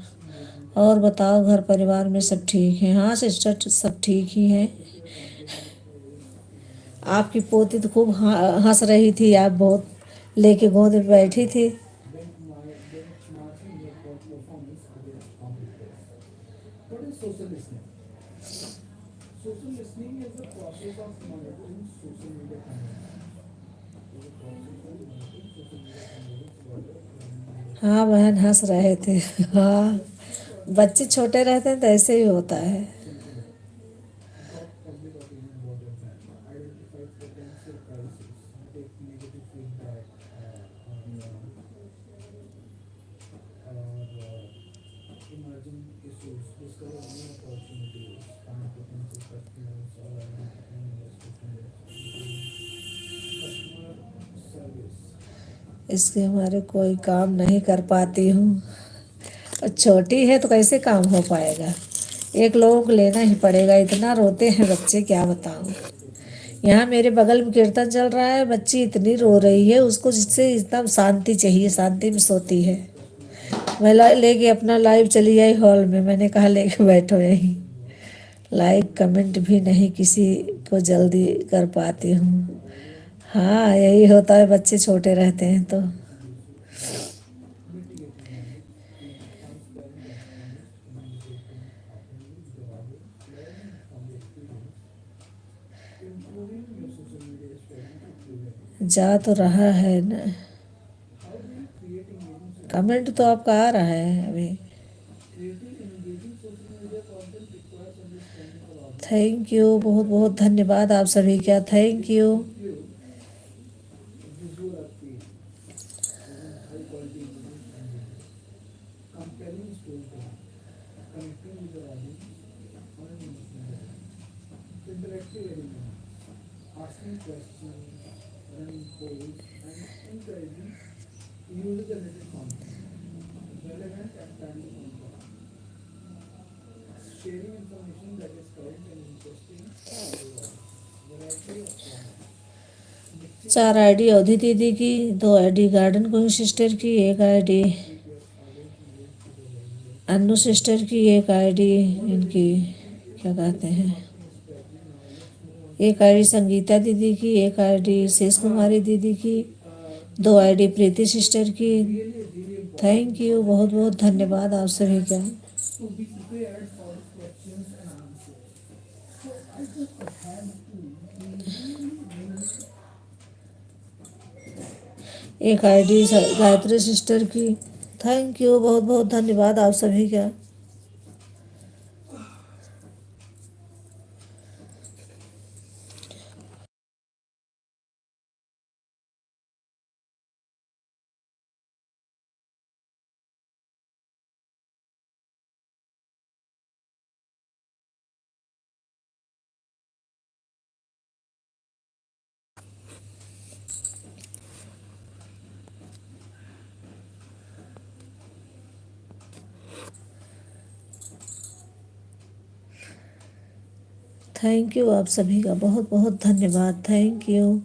और बताओ घर परिवार में सब ठीक हैं? हाँ सिस्टर, सब ठीक ही हैं। आपकी पोती तो खूब हंस रही थी, आप बहुत लेके गोद में बैठी थी। हाँ बहन हंस रहे थे। हाँ, बच्चे छोटे रहते हैं तो ऐसे ही होता है। इसके हमारे कोई काम नहीं कर पाती हूँ, और छोटी है तो कैसे काम हो पाएगा। एक लोगों को लेना ही पड़ेगा, इतना रोते हैं बच्चे क्या बताऊँ। यहाँ मेरे बगल में कीर्तन चल रहा है, बच्ची इतनी रो रही है, उसको जिससे एकदम शांति चाहिए, शांति में सोती है। मैं लेके अपना लाइव चली आई हॉल में, मैंने कहा लेके बैठो यहीं। लाइक कमेंट भी नहीं किसी को जल्दी कर पाती हूँ। हाँ यही होता है, बच्चे छोटे रहते हैं तो। जा तो रहा है ना, कमेंट तो आपका आ रहा है अभी। थैंक यू, बहुत बहुत धन्यवाद आप सभी का, थैंक यू। चार आईडी अवधि दीदी की, 2 आईडी गार्डन क्वीन सिस्टर की, 1 आईडी अन्नू सिस्टर की, 1 आईडी इनकी क्या कहते हैं, 1 आईडी संगीता दीदी की, 1 आईडी शेष कुमारी दीदी की, 2 आईडी प्रीति सिस्टर की। थैंक यू, बहुत बहुत धन्यवाद आप सभी का। 1 आईडी गायत्री सिस्टर की। थैंक यू, बहुत बहुत धन्यवाद आप सभी का। थैंक यू आप सभी का, बहुत बहुत धन्यवाद, थैंक यू।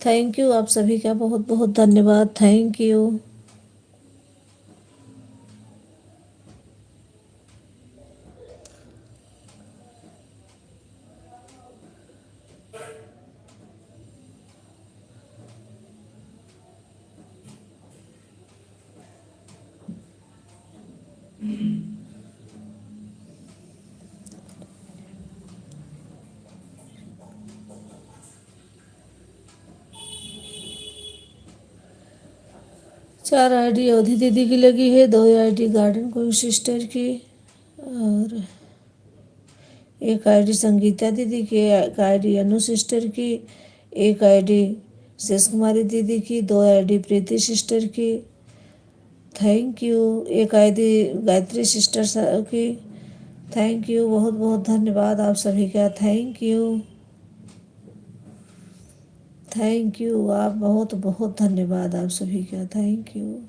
थैंक यू आप सभी का बहुत बहुत धन्यवाद। Thank you. चार आईडी अवधि दीदी की लगी है, 2 आईडी गार्डन क्वीन सिस्टर की, और एक आईडी संगीता दीदी की, एक आईडी अनु सिस्टर की, एक आईडी शेष कुमारी दीदी की, 2 आईडी प्रीति सिस्टर की। Thank you. एक आईडी गायत्री सिस्टर की। थैंक यू, बहुत बहुत धन्यवाद आप सभी का। Thank you. थैंक यू, आप बहुत बहुत धन्यवाद आप सभी का। Thank you.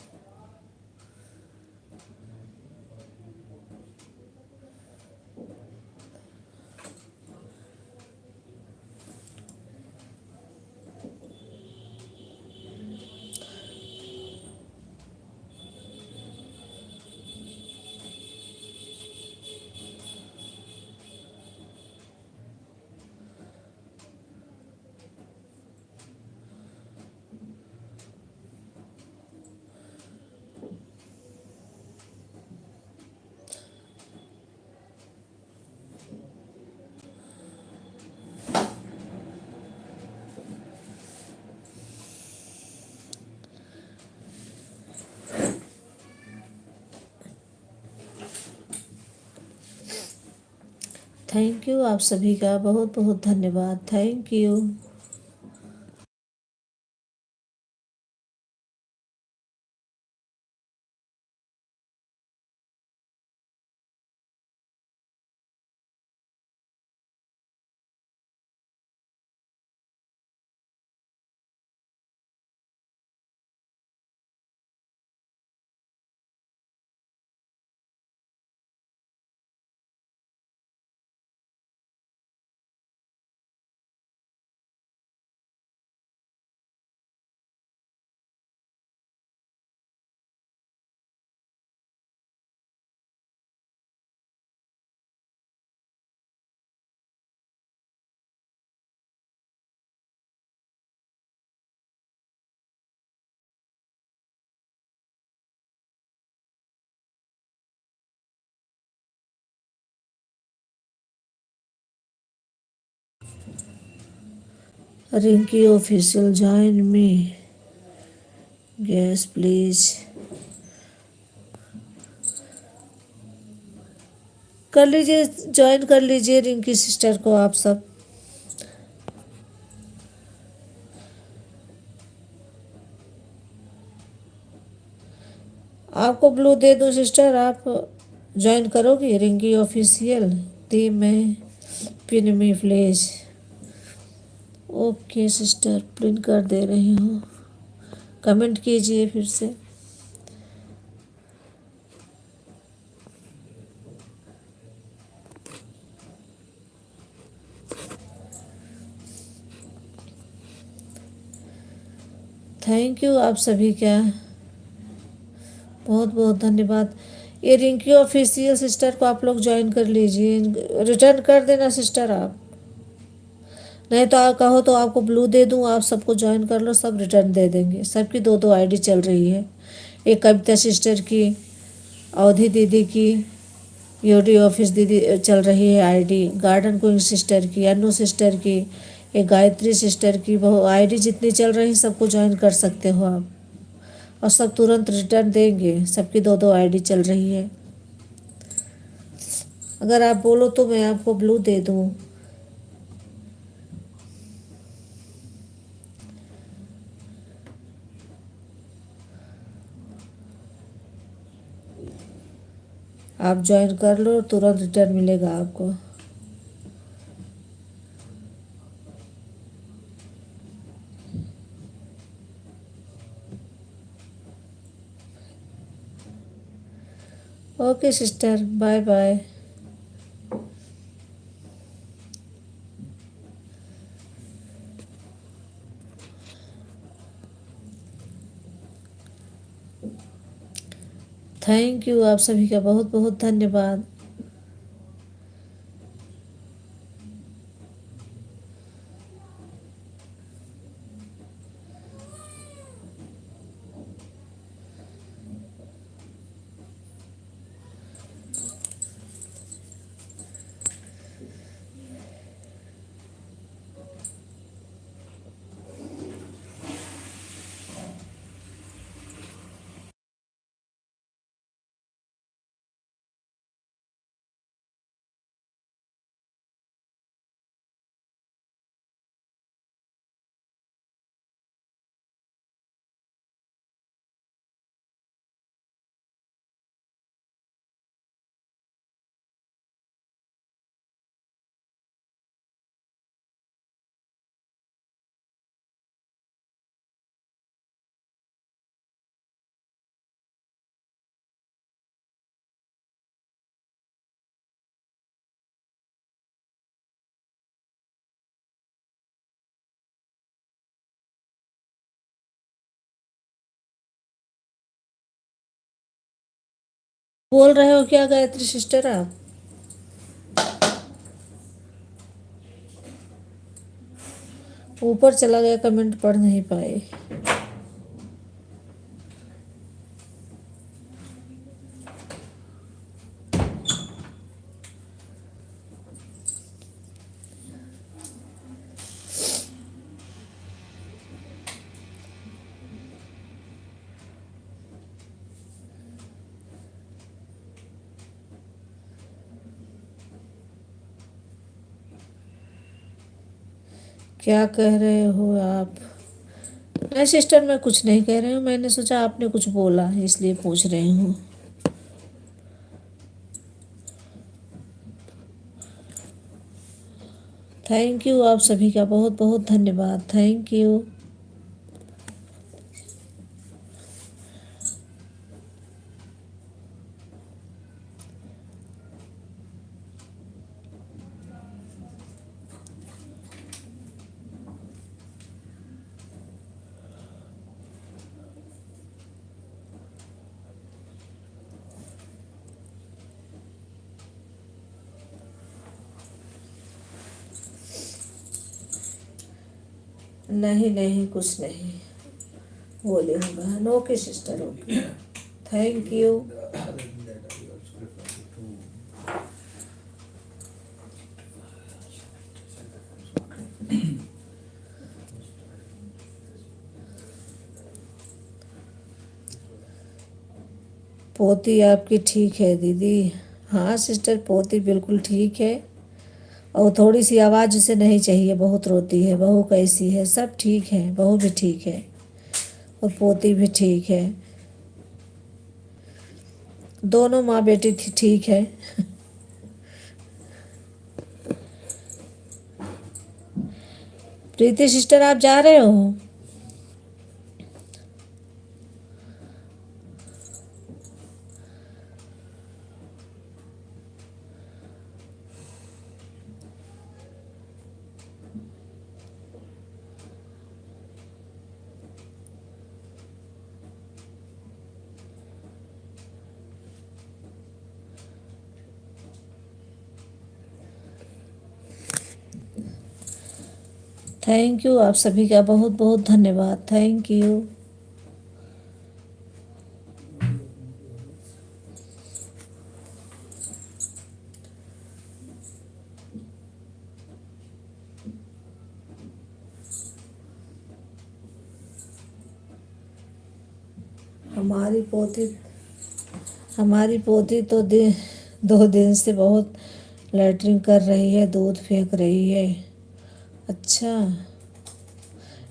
थैंक यू आप सभी का बहुत बहुत धन्यवाद। Thank you. Rinki official join me. Yes please कर लीजिए, ज्वाइन कर लीजिए रिंकी सिस्टर को आप सब। आपको ब्लू दे दो सिस्टर, आप ज्वाइन करोगी रिंकी ऑफिशियल? दी में pin me please. Okay sister, pin कर दे रही हूँ, कमेंट कीजिए फिर से। थैंक यू आप सभी का बहुत बहुत धन्यवाद। ये रिंकी ऑफिशियल सिस्टर को आप लोग ज्वाइन कर लीजिए, रिटर्न कर देना सिस्टर आप। नहीं तो आप कहो तो आपको ब्लू दे दूँ, आप सबको ज्वाइन कर लो, सब रिटर्न दे देंगे। सबकी 2 आईडी चल रही है, एक कविता सिस्टर की, अवधि दीदी की, यूडी ऑफिस दीदी चल रही है आईडी, गार्डन क्वीन सिस्टर की, अनु सिस्टर की, एक गायत्री सिस्टर की। बहु आईडी जितनी चल रही सबको ज्वाइन कर सकते हो आप, और सब तुरंत रिटर्न देंगे। सबकी 2 आईडी चल रही है। अगर आप बोलो तो मैं आपको ब्लू दे दूँ। आप ज्वाइन कर लो, तुरंत रिटर्न मिलेगा आपको। Okay sister, bye bye. Thank you, आप सभी का बहुत बहुत धन्यवाद। बोल रहे हो क्या गायत्री सिस्टर आप? ऊपर चला गया, कमेंट पढ़ नहीं पाए। क्या कह रहे हो आप? नहीं सिस्टर, मैं कुछ नहीं कह रही हूँ, मैंने सोचा आपने कुछ बोला इसलिए पूछ रही हूँ। थैंक यू, आप सभी का बहुत बहुत धन्यवाद। Thank you. नहीं नहीं, कुछ नहीं बोले हूँ बहन। Okay sister, okay. Thank you. पोती आपकी ठीक है दीदी? हाँ सिस्टर, पोती बिल्कुल ठीक है। और थोड़ी सी आवाज़ उसे नहीं चाहिए, बहुत रोती है। बहू कैसी है? सब ठीक है, बहू भी ठीक है और पोती भी ठीक है। दोनों माँ बेटी थी ठीक है। प्रीति सिस्टर, आप जा रहे हो? थैंक यू, आप सभी का बहुत बहुत धन्यवाद। Thank you. हमारी पोती हमारी पोती तो 2 दिन से बहुत लैटरिन कर रही है, दूध फेंक रही है। अच्छा,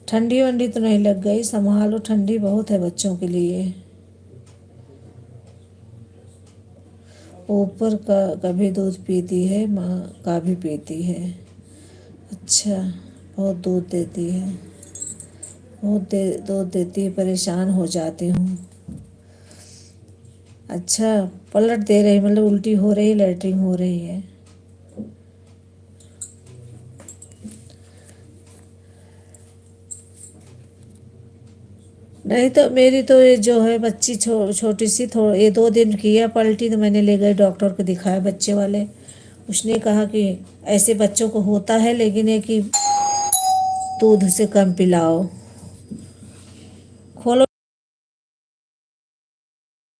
ठंडी वंडी तो नहीं लग गई? संभालो, ठंडी बहुत है बच्चों के लिए। ऊपर का भी दूध पीती है, माँ का भी पीती है। अच्छा, बहुत दूध देती है। दूध देती है, परेशान हो जाती हूँ। अच्छा, पलट दे रही मतलब उल्टी हो रही, लैटरिन हो रही है। नहीं तो मेरी तो ये जो है बच्ची छोटी सी ये 2 दिन की है पलटी, तो मैंने ले गए डॉक्टर को दिखाया बच्चे वाले। उसने कहा कि ऐसे बच्चों को होता है, लेकिन ये कि दूध से कम पिलाओ। खोलो।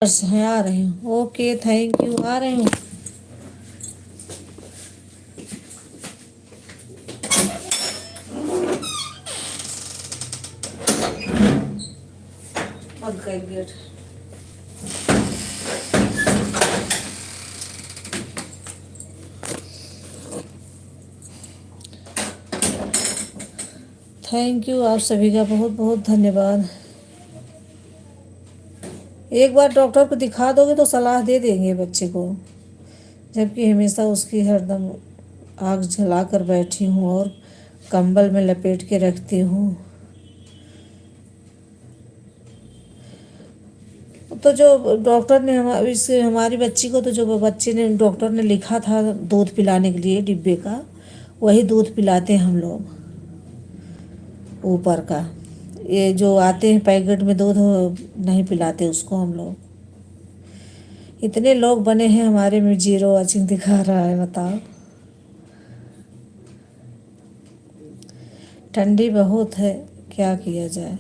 बस है, आ रही हूँ। ओके, थैंक यू, आ रही हूँ। बंद कर गेट। थैंक यू, आप सभी का बहुत बहुत धन्यवाद। एक बार डॉक्टर को दिखा दोगे तो सलाह दे देंगे बच्चे को, जबकि हमेशा उसकी हरदम आग जला कर बैठी हूँ और कंबल में लपेट के रखती हूँ। तो जो डॉक्टर ने हमारी बच्ची को, तो जो बच्चे ने डॉक्टर ने लिखा था दूध पिलाने के लिए डिब्बे का, वही दूध पिलाते हैं हम लोग। ऊपर का ये जो आते हैं पैकेट में दूध, नहीं पिलाते उसको हम लोग। इतने लोग बने हैं हमारे में, 0 वाचिंग दिखा रहा है, बताओ। ठंडी बहुत है, क्या किया जाए।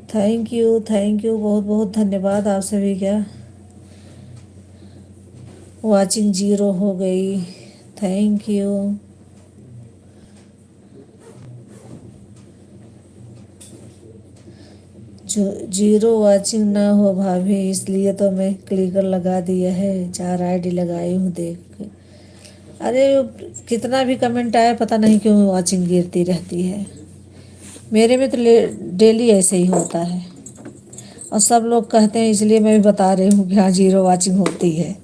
थैंक यू, बहुत बहुत धन्यवाद आप सभी का। वाचिंग 0 हो गई। Thank you. जो 0 वाचिंग ना हो भाभी, इसलिए तो मैं क्लिकर लगा दिया है, 4 आईडी लगाई हूँ देख के। अरे कितना भी कमेंट आया, पता नहीं क्यों वाचिंग गिरती रहती है। मेरे में तो डेली ऐसे ही होता है, और सब लोग कहते हैं, इसलिए मैं भी बता रही हूँ कि हाँ 0 वाचिंग होती है।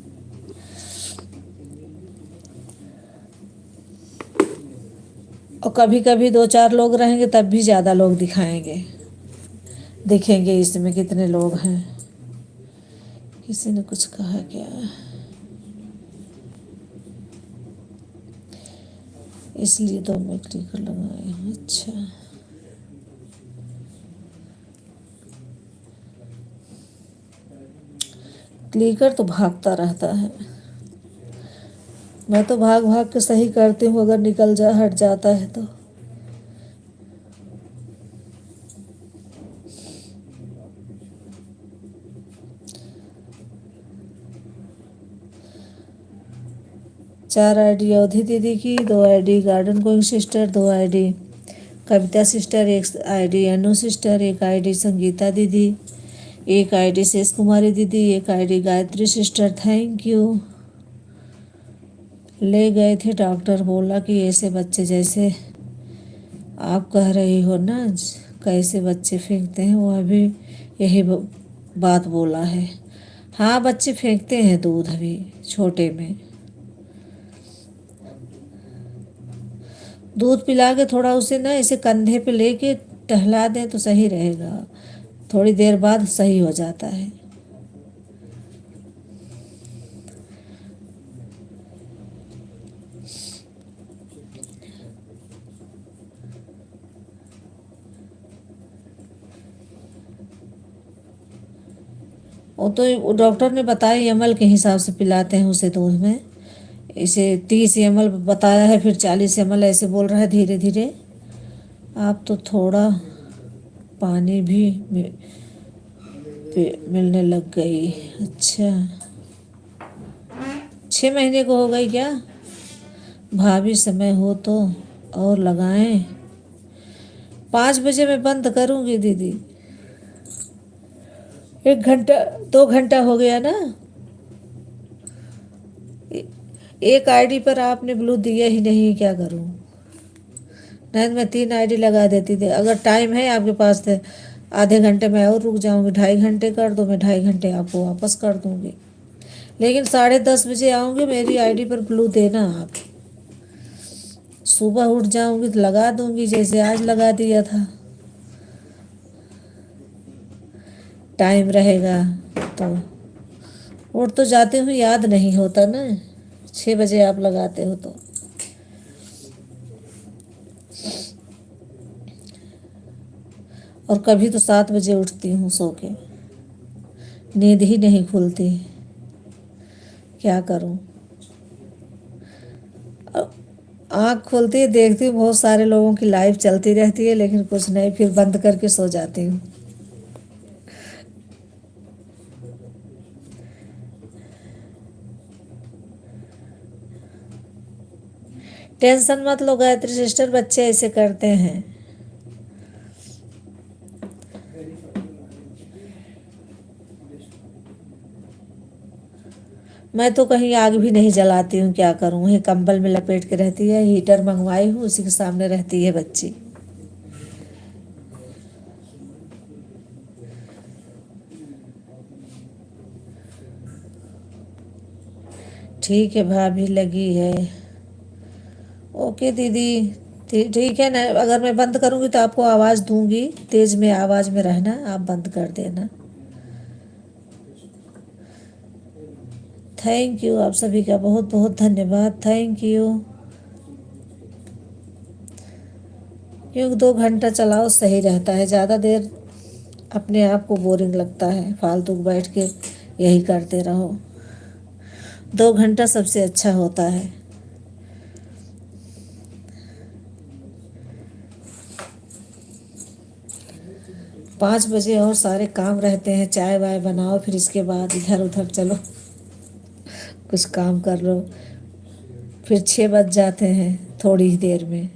और कभी कभी 2-4 लोग रहेंगे तब भी ज़्यादा लोग दिखेंगे। इसमें कितने लोग हैं। किसी ने कुछ कहा क्या? इसलिए तो मैं क्लिकर लगाई हूँ। अच्छा, क्लिकर तो भागता रहता है। मैं तो भाग भाग के सही करती हूँ, अगर हट जाता है तो। चार आईडी अवधि दीदी की, 2 आईडी गार्डन going sister, 2 ID Kavita sister, 1 ID Anu sister, 1 ID Sangeeta दीदी, 1 आईडी शेष कुमारी दीदी, 1 ID Gayatri sister. Thank you. ले गए थे, डॉक्टर बोला कि ऐसे बच्चे जैसे आप कह रही हो ना, कैसे बच्चे फेंकते हैं, वो अभी यही बात बोला है। हाँ, बच्चे फेंकते हैं दूध अभी छोटे में। दूध पिला के थोड़ा उसे ना ऐसे कंधे पे लेके टहला दें तो सही रहेगा, थोड़ी देर बाद सही हो जाता है। वो तो डॉक्टर ने बताया ml के हिसाब से पिलाते हैं उसे दूध में। इसे 30 ml बताया है, फिर 40 ml ऐसे बोल रहा है धीरे धीरे। आप तो थोड़ा पानी भी मिलने लग गई। अच्छा, 6 महीने को हो गई क्या? भाभी समय हो तो और लगाएं। 5 बजे मैं बंद करूँगी दीदी। 1 घंटा 2 घंटा हो गया ना। एक आईडी पर आपने ब्लू दिया ही नहीं, क्या करूं? नहीं तो मैं 3 आईडी लगा देती थी। अगर टाइम है आपके पास तो आधे घंटे में और रुक जाऊंगी, 2.5 घंटे कर दो, मैं 2.5 घंटे आपको वापस कर दूंगी। लेकिन 10:30 बजे आऊँगी, मेरी आईडी पर ब्लू देना आप। सुबह उठ जाऊंगी तो लगा दूंगी, जैसे आज लगा दिया था। टाइम रहेगा तो। उठ तो जाती हूँ, याद नहीं होता ना, 6 बजे आप लगाते हो तो। और कभी तो 7 बजे उठती हूँ सो के, नींद ही नहीं खुलती, क्या करूँ। आँख खोलती है, देखती हूँ बहुत सारे लोगों की लाइव चलती रहती है, लेकिन कुछ नहीं, फिर बंद करके सो जाती हूँ। टेंशन मत लो गायत्री सिस्टर, बच्चे ऐसे करते हैं। मैं तो कहीं आग भी नहीं जलाती हूँ, क्या करूँ, वही कंबल में लपेट के रहती है। हीटर मंगवाई हूँ, उसी के सामने रहती है बच्ची। ठीक है, भाभी लगी है। ओके दीदी, ठीक है ना। अगर मैं बंद करूँगी तो आपको आवाज़ दूंगी, तेज में आवाज़ में रहना, आप बंद कर देना। थैंक यू, आप सभी का बहुत बहुत धन्यवाद, थैंक यू। क्योंकि 2 घंटा चलाओ सही रहता है, ज़्यादा देर अपने आप को बोरिंग लगता है, फालतू बैठ के यही करते रहो। 2 घंटा सबसे अच्छा होता है। 5 बजे और सारे काम रहते हैं, चाय वाय बनाओ, फिर इसके बाद इधर उधर चलो, कुछ काम कर लो, फिर 6 बज जाते हैं थोड़ी ही देर में।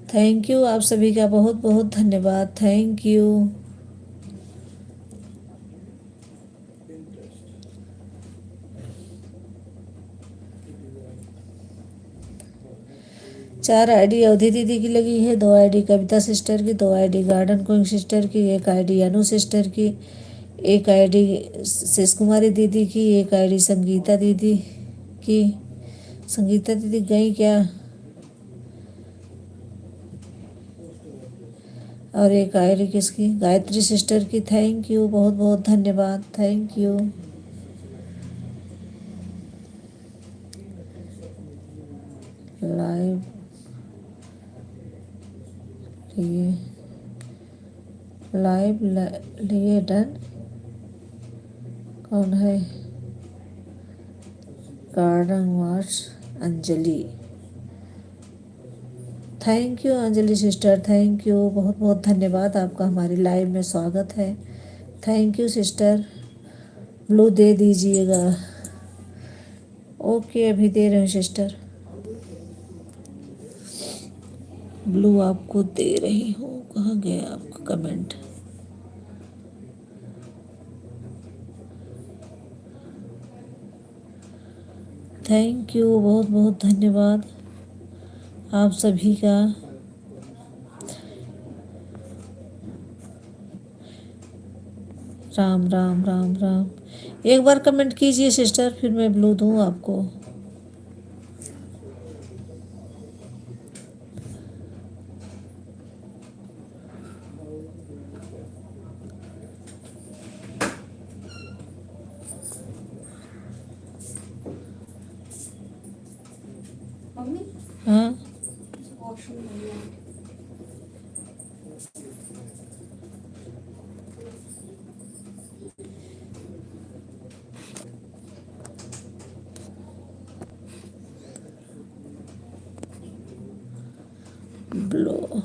थैंक यू, आप सभी का बहुत बहुत धन्यवाद, थैंक यू। 4 आईडी अवधि दीदी की लगी है, 2 आईडी कविता सिस्टर की, 2 आईडी गार्डन क्वीन सिस्टर की, 1 आईडी अनु सिस्टर की, 1 आईडी शेष कुमारी दीदी की, 1 आईडी संगीता दीदी की। संगीता दीदी गई क्या? और 1 आईडी किसकी? गायत्री सिस्टर की। थैंक यू, बहुत बहुत धन्यवाद, थैंक यू। लाइव लिए लाइव लिए डन। कौन है? Garden watch Anjali. Thank you Anjali sister, thank you, बहुत बहुत धन्यवाद आपका, हमारी लाइव में स्वागत है। Thank you sister. ब्लू दे दीजिएगा। ओके, अभी दे रहे हैं सिस्टर, ब्लू आपको दे रही हूँ। कहाँ गया आपका कमेंट? थैंक यू, बहुत बहुत धन्यवाद आप सभी का। राम राम राम राम। एक बार कमेंट कीजिए सिस्टर, फिर मैं ब्लू दूँ आपको। हाँ, ब्लू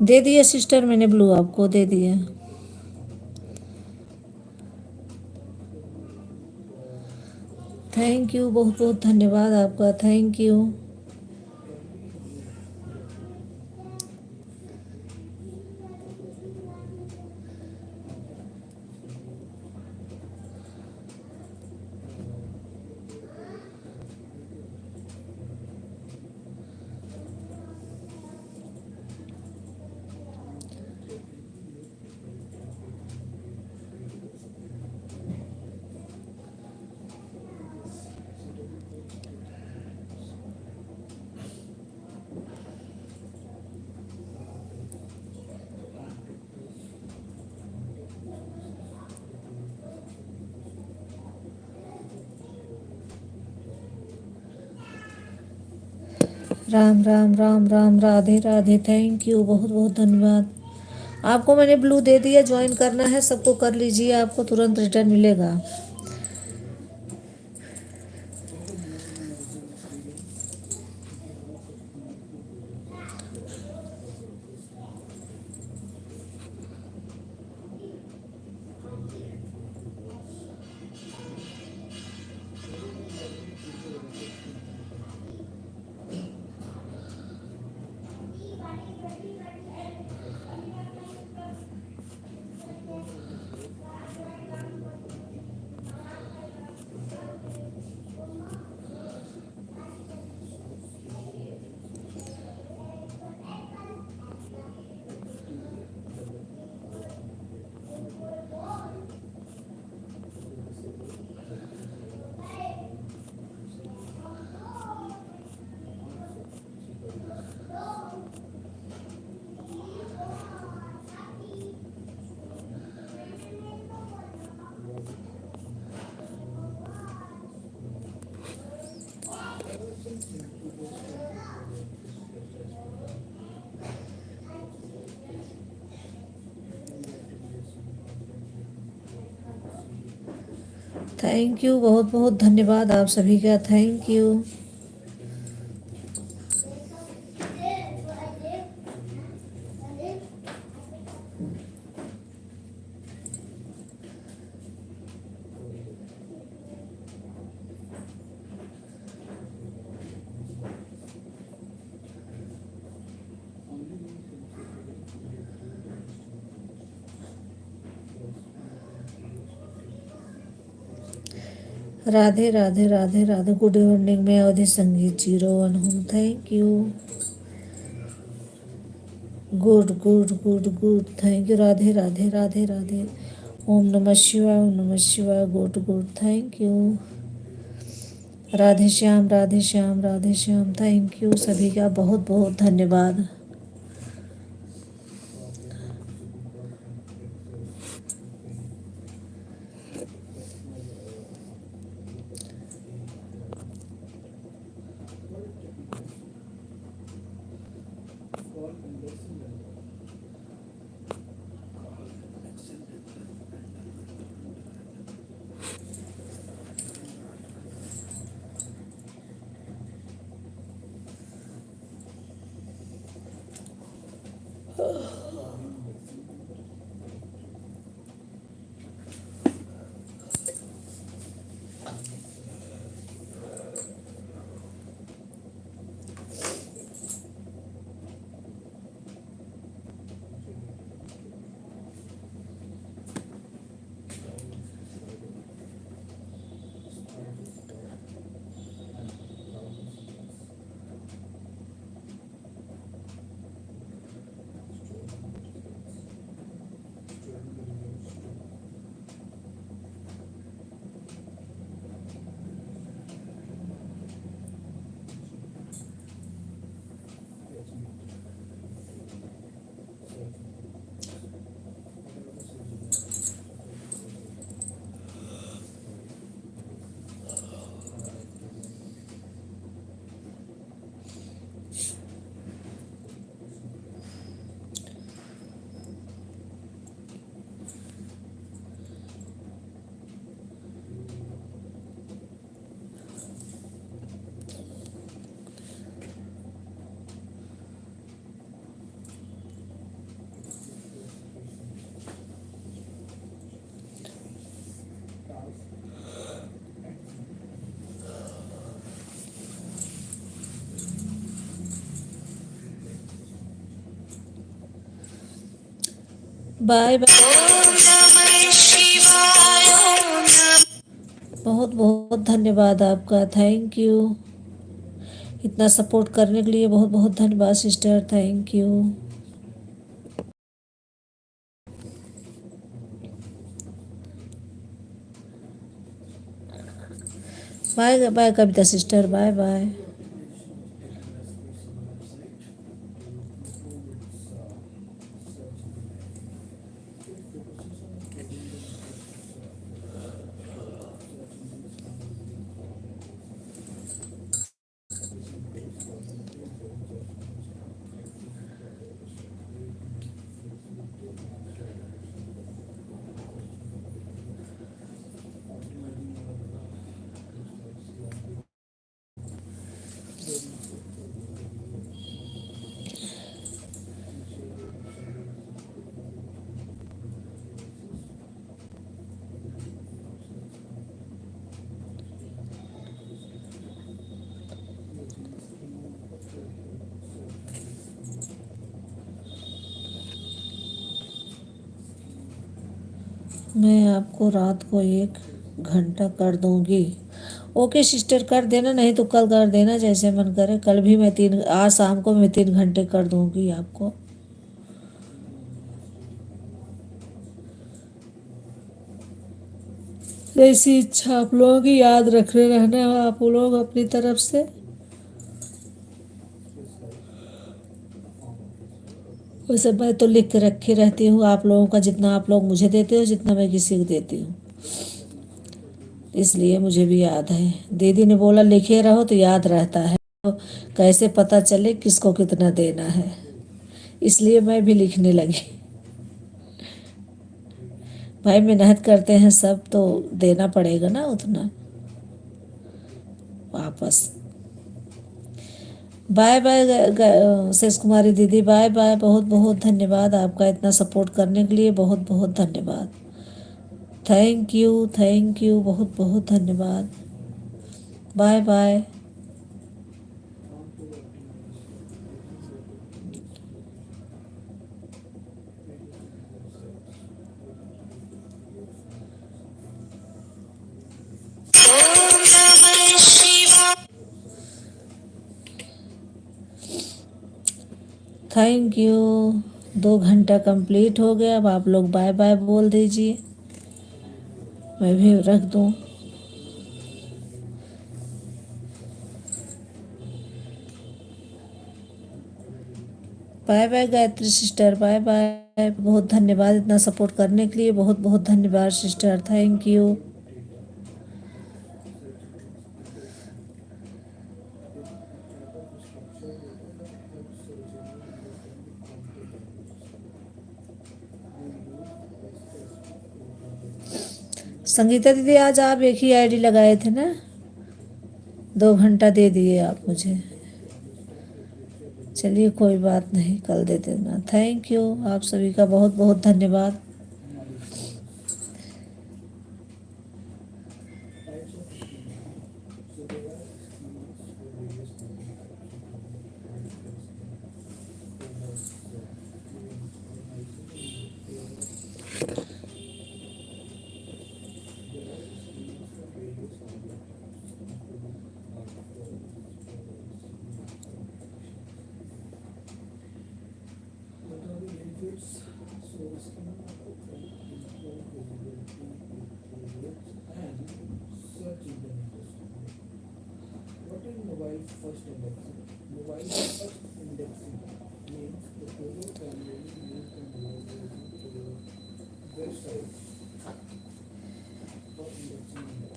दे दिया सिस्टर, मैंने ब्लू आपको दे दिया। थैंक यू, बहुत बहुत धन्यवाद आपका, thank you. Ram Ram Ram Ram, Radhe Radhe, thank you, बहुत बहुत धन्यवाद। आपको मैंने ब्लू दे दिया, ज्वाइन करना है सबको कर लीजिए, आपको तुरंत रिटर्न मिलेगा। थैंक यू, बहुत बहुत धन्यवाद आप सभी का, thank you. Radhe Radhe Radhe Radhe, good evening, मैं अवधि संगीत 01 हूँ, thank you. Good good good good, thank you, Radhe Radhe Radhe Radhe. ओम नमः शिवाय, ओम नमः शिवाय, good good, thank you. Radhe Shyam Radhe Shyam Radhe Shyam, thank you सभी का, बहुत बहुत धन्यवाद। बाय बाय, बहुत बहुत धन्यवाद आपका, थैंक यू। इतना सपोर्ट करने के लिए बहुत बहुत धन्यवाद sister, thank you. Bye bye Kavita sister, bye bye. मैं आपको रात को 1 घंटा कर दूंगी। ओके सिस्टर, कर देना, नहीं तो कल कर देना, जैसे मन करे। कल भी मैं आज शाम को मैं 3 घंटे कर दूंगी आपको। जैसी इच्छा आप लोगों की, याद रखने रहना आप लोग अपनी तरफ से। वैसे मैं तो लिख के रखी रहती हूँ आप लोगों का, जितना आप लोग मुझे देते हो, जितना मैं किसी को देती हूँ, इसलिए मुझे भी याद है। दीदी ने बोला लिखे रहो तो याद रहता है, तो कैसे पता चले किसको कितना देना है, इसलिए मैं भी लिखने लगी। भाई मेहनत करते हैं सब, तो देना पड़ेगा ना उतना वापस। बाय बाय शेष कुमारी दीदी, बाय बाय। बहुत बहुत धन्यवाद आपका इतना सपोर्ट करने के लिए, बहुत बहुत धन्यवाद। थैंक यू, बहुत बहुत धन्यवाद। Bye bye. Thank you. 2 घंटा कंप्लीट हो गया, अब आप लोग बाय बाय बोल दीजिए, मैं भी रख दूं। Bye bye Gayatri sister, bye bye. बहुत धन्यवाद इतना सपोर्ट करने के लिए, बहुत बहुत धन्यवाद सिस्टर, थैंक यू। संगीता दीदी, आज आप एक ही आईडी लगाए थे ना? 2 घंटा दे दिए आप मुझे। चलिए कोई बात नहीं, कल दे देना। थैंक यू, आप सभी का बहुत बहुत धन्यवाद।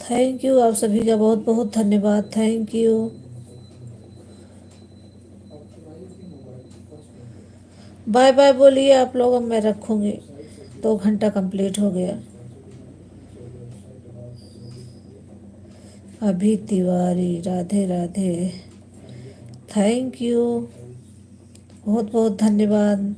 थैंक यू, आप सभी का बहुत बहुत धन्यवाद, थैंक यू। बाय बाय बोलिए आप लोग, अब मैं रखूँगी, 2 घंटा कंप्लीट हो गया। अभी तिवारी, राधे राधे, थैंक यू, बहुत बहुत धन्यवाद।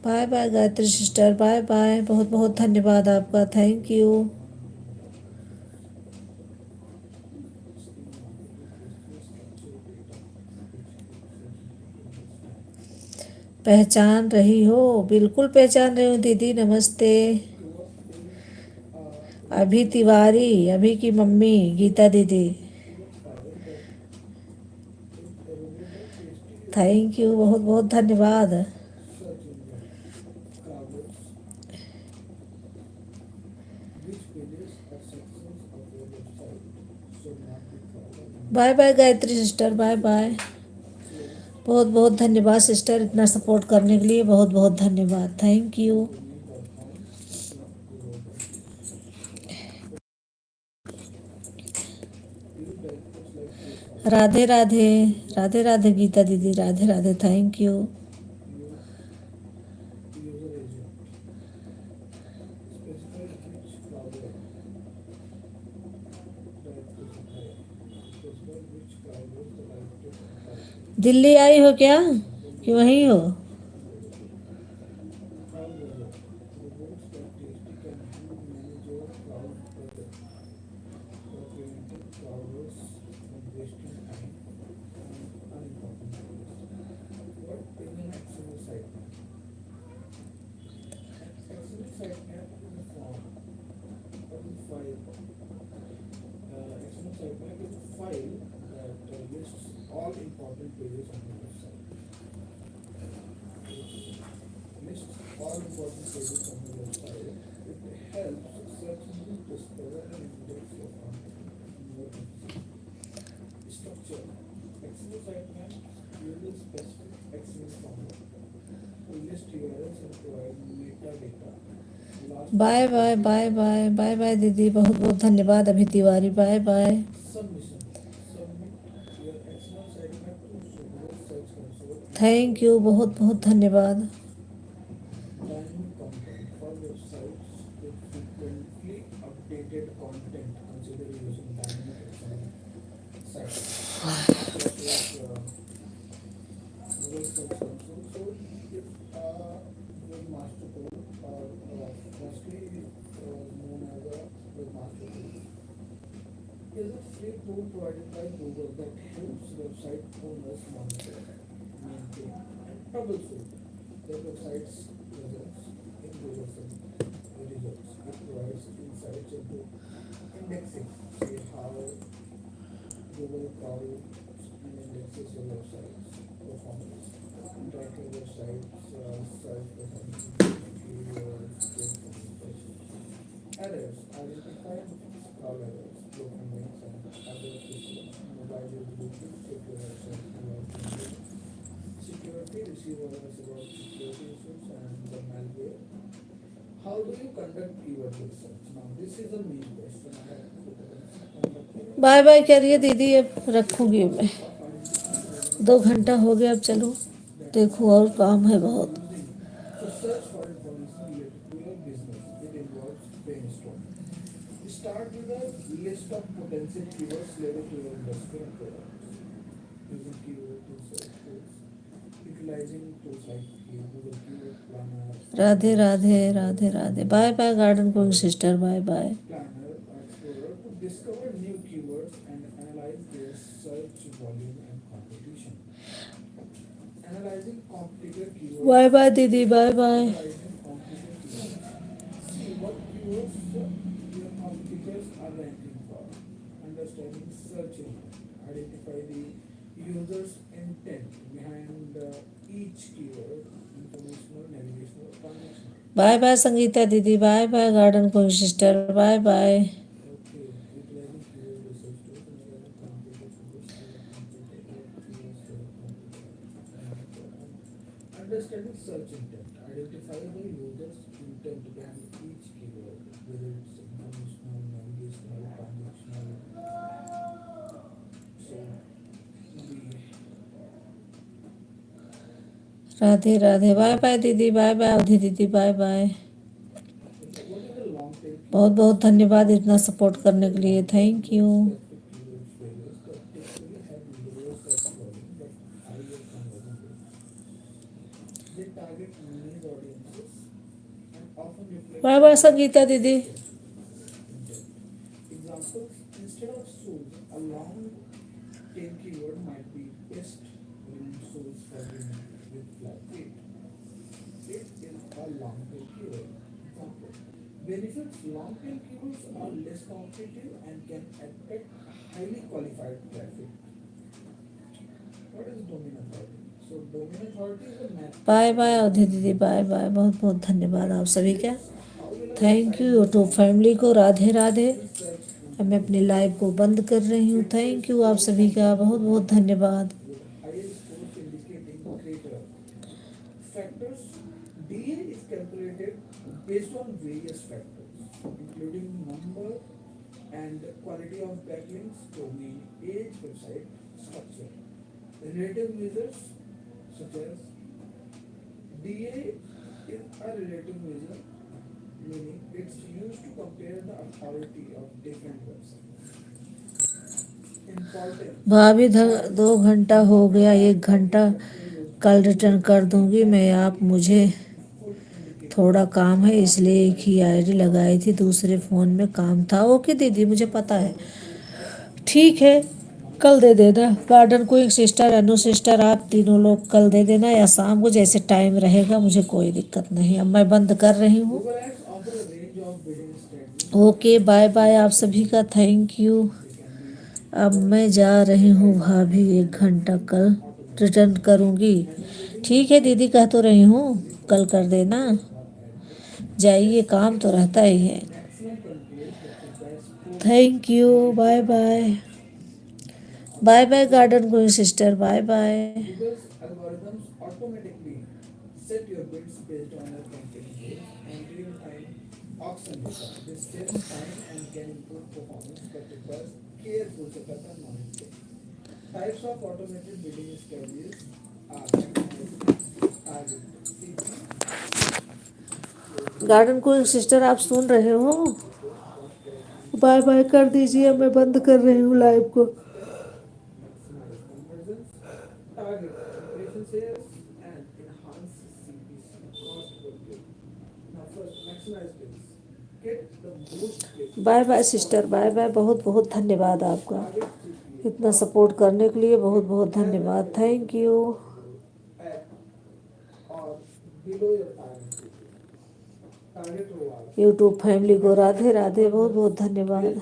Bye bye Gayatri sister, bye bye, बहुत बहुत धन्यवाद आपका, थैंक यू। पहचान रही हो? बिल्कुल पहचान रही हूँ दीदी, नमस्ते। अभी तिवारी, अभी की मम्मी गीता दीदी, थैंक यू, बहुत बहुत धन्यवाद। Bye bye Gayatri sister, bye bye. बहुत बहुत धन्यवाद सिस्टर, इतना सपोर्ट करने के लिए, बहुत बहुत धन्यवाद, थैंक यू। राधे राधे, राधे राधे गीता दीदी, राधे राधे, थैंक यू। दिल्ली आई हो क्या, कि वहीं हो? Bye bye bye bye bye bye दीदी, बहुत बहुत धन्यवाद। अभी Tiwari bye bye. Thank you, बहुत बहुत धन्यवाद। बाय बाय करिए दीदी, अब रखूंगी मैं। 2 घंटा हो गया, अब चलो देखो, और काम है बहुत। राधे राधे राधे राधे, बाय बाय गार्डन कोइंग sister, bye bye. Bye bye दीदी, bye bye. Bye bye Sangeeta दीदी, बाय बाय गार्डन कोइंग sister, bye bye. Radhe Radhe, bye bye दीदी, बाय बाय अवधि दीदी, बाय बाय। बहुत बहुत धन्यवाद इतना सपोर्ट करने के लिए, thank you. Bye bye Sangeeta दीदी। बाय बाय अवधि दीदी, बाय बाय, बहुत बहुत धन्यवाद आप सभी का। थैंक यू यूट्यूब फैमिली को, राधे राधे। अब मैं अपनी लाइव को बंद कर रही हूँ। थैंक यू आप सभी का, बहुत बहुत धन्यवाद। भाभी 2 घंटा हो गया, 1 घंटा कल रिटर्न कर दूंगी मैं। आप मुझे थोड़ा काम है इसलिए एक ही आईडी लगाई थी, दूसरे फ़ोन में काम था। ओके दीदी, मुझे पता है, ठीक है, कल दे देना। गार्डन क्वीन सिस्टर, अनु सिस्टर, आप तीनों लोग कल दे देना, या शाम को, जैसे टाइम रहेगा, मुझे कोई दिक्कत नहीं। अब मैं बंद कर रही हूँ। ओके बाय बाय आप सभी का, थैंक यू। अब मैं जा रही हूँ भाभी, 1 घंटा कल रिटर्न करूँगी। ठीक है दीदी, कह तो रही हूँ कल कर देना। जाइए, काम तो रहता ही है। Thank you, bye bye. Bye bye garden going sister, bye bye. Garden को सिस्टर आप सुन रहे हो? बाय बाय कर दीजिए, मैं बंद कर रही हूँ लाइव को। Bye bye sister, bye bye. बहुत बहुत धन्यवाद आपका, इतना सपोर्ट करने के लिए बहुत बहुत धन्यवाद। Thank you. यूट्यूब फैमिली को राधे राधे, बहुत बहुत धन्यवाद।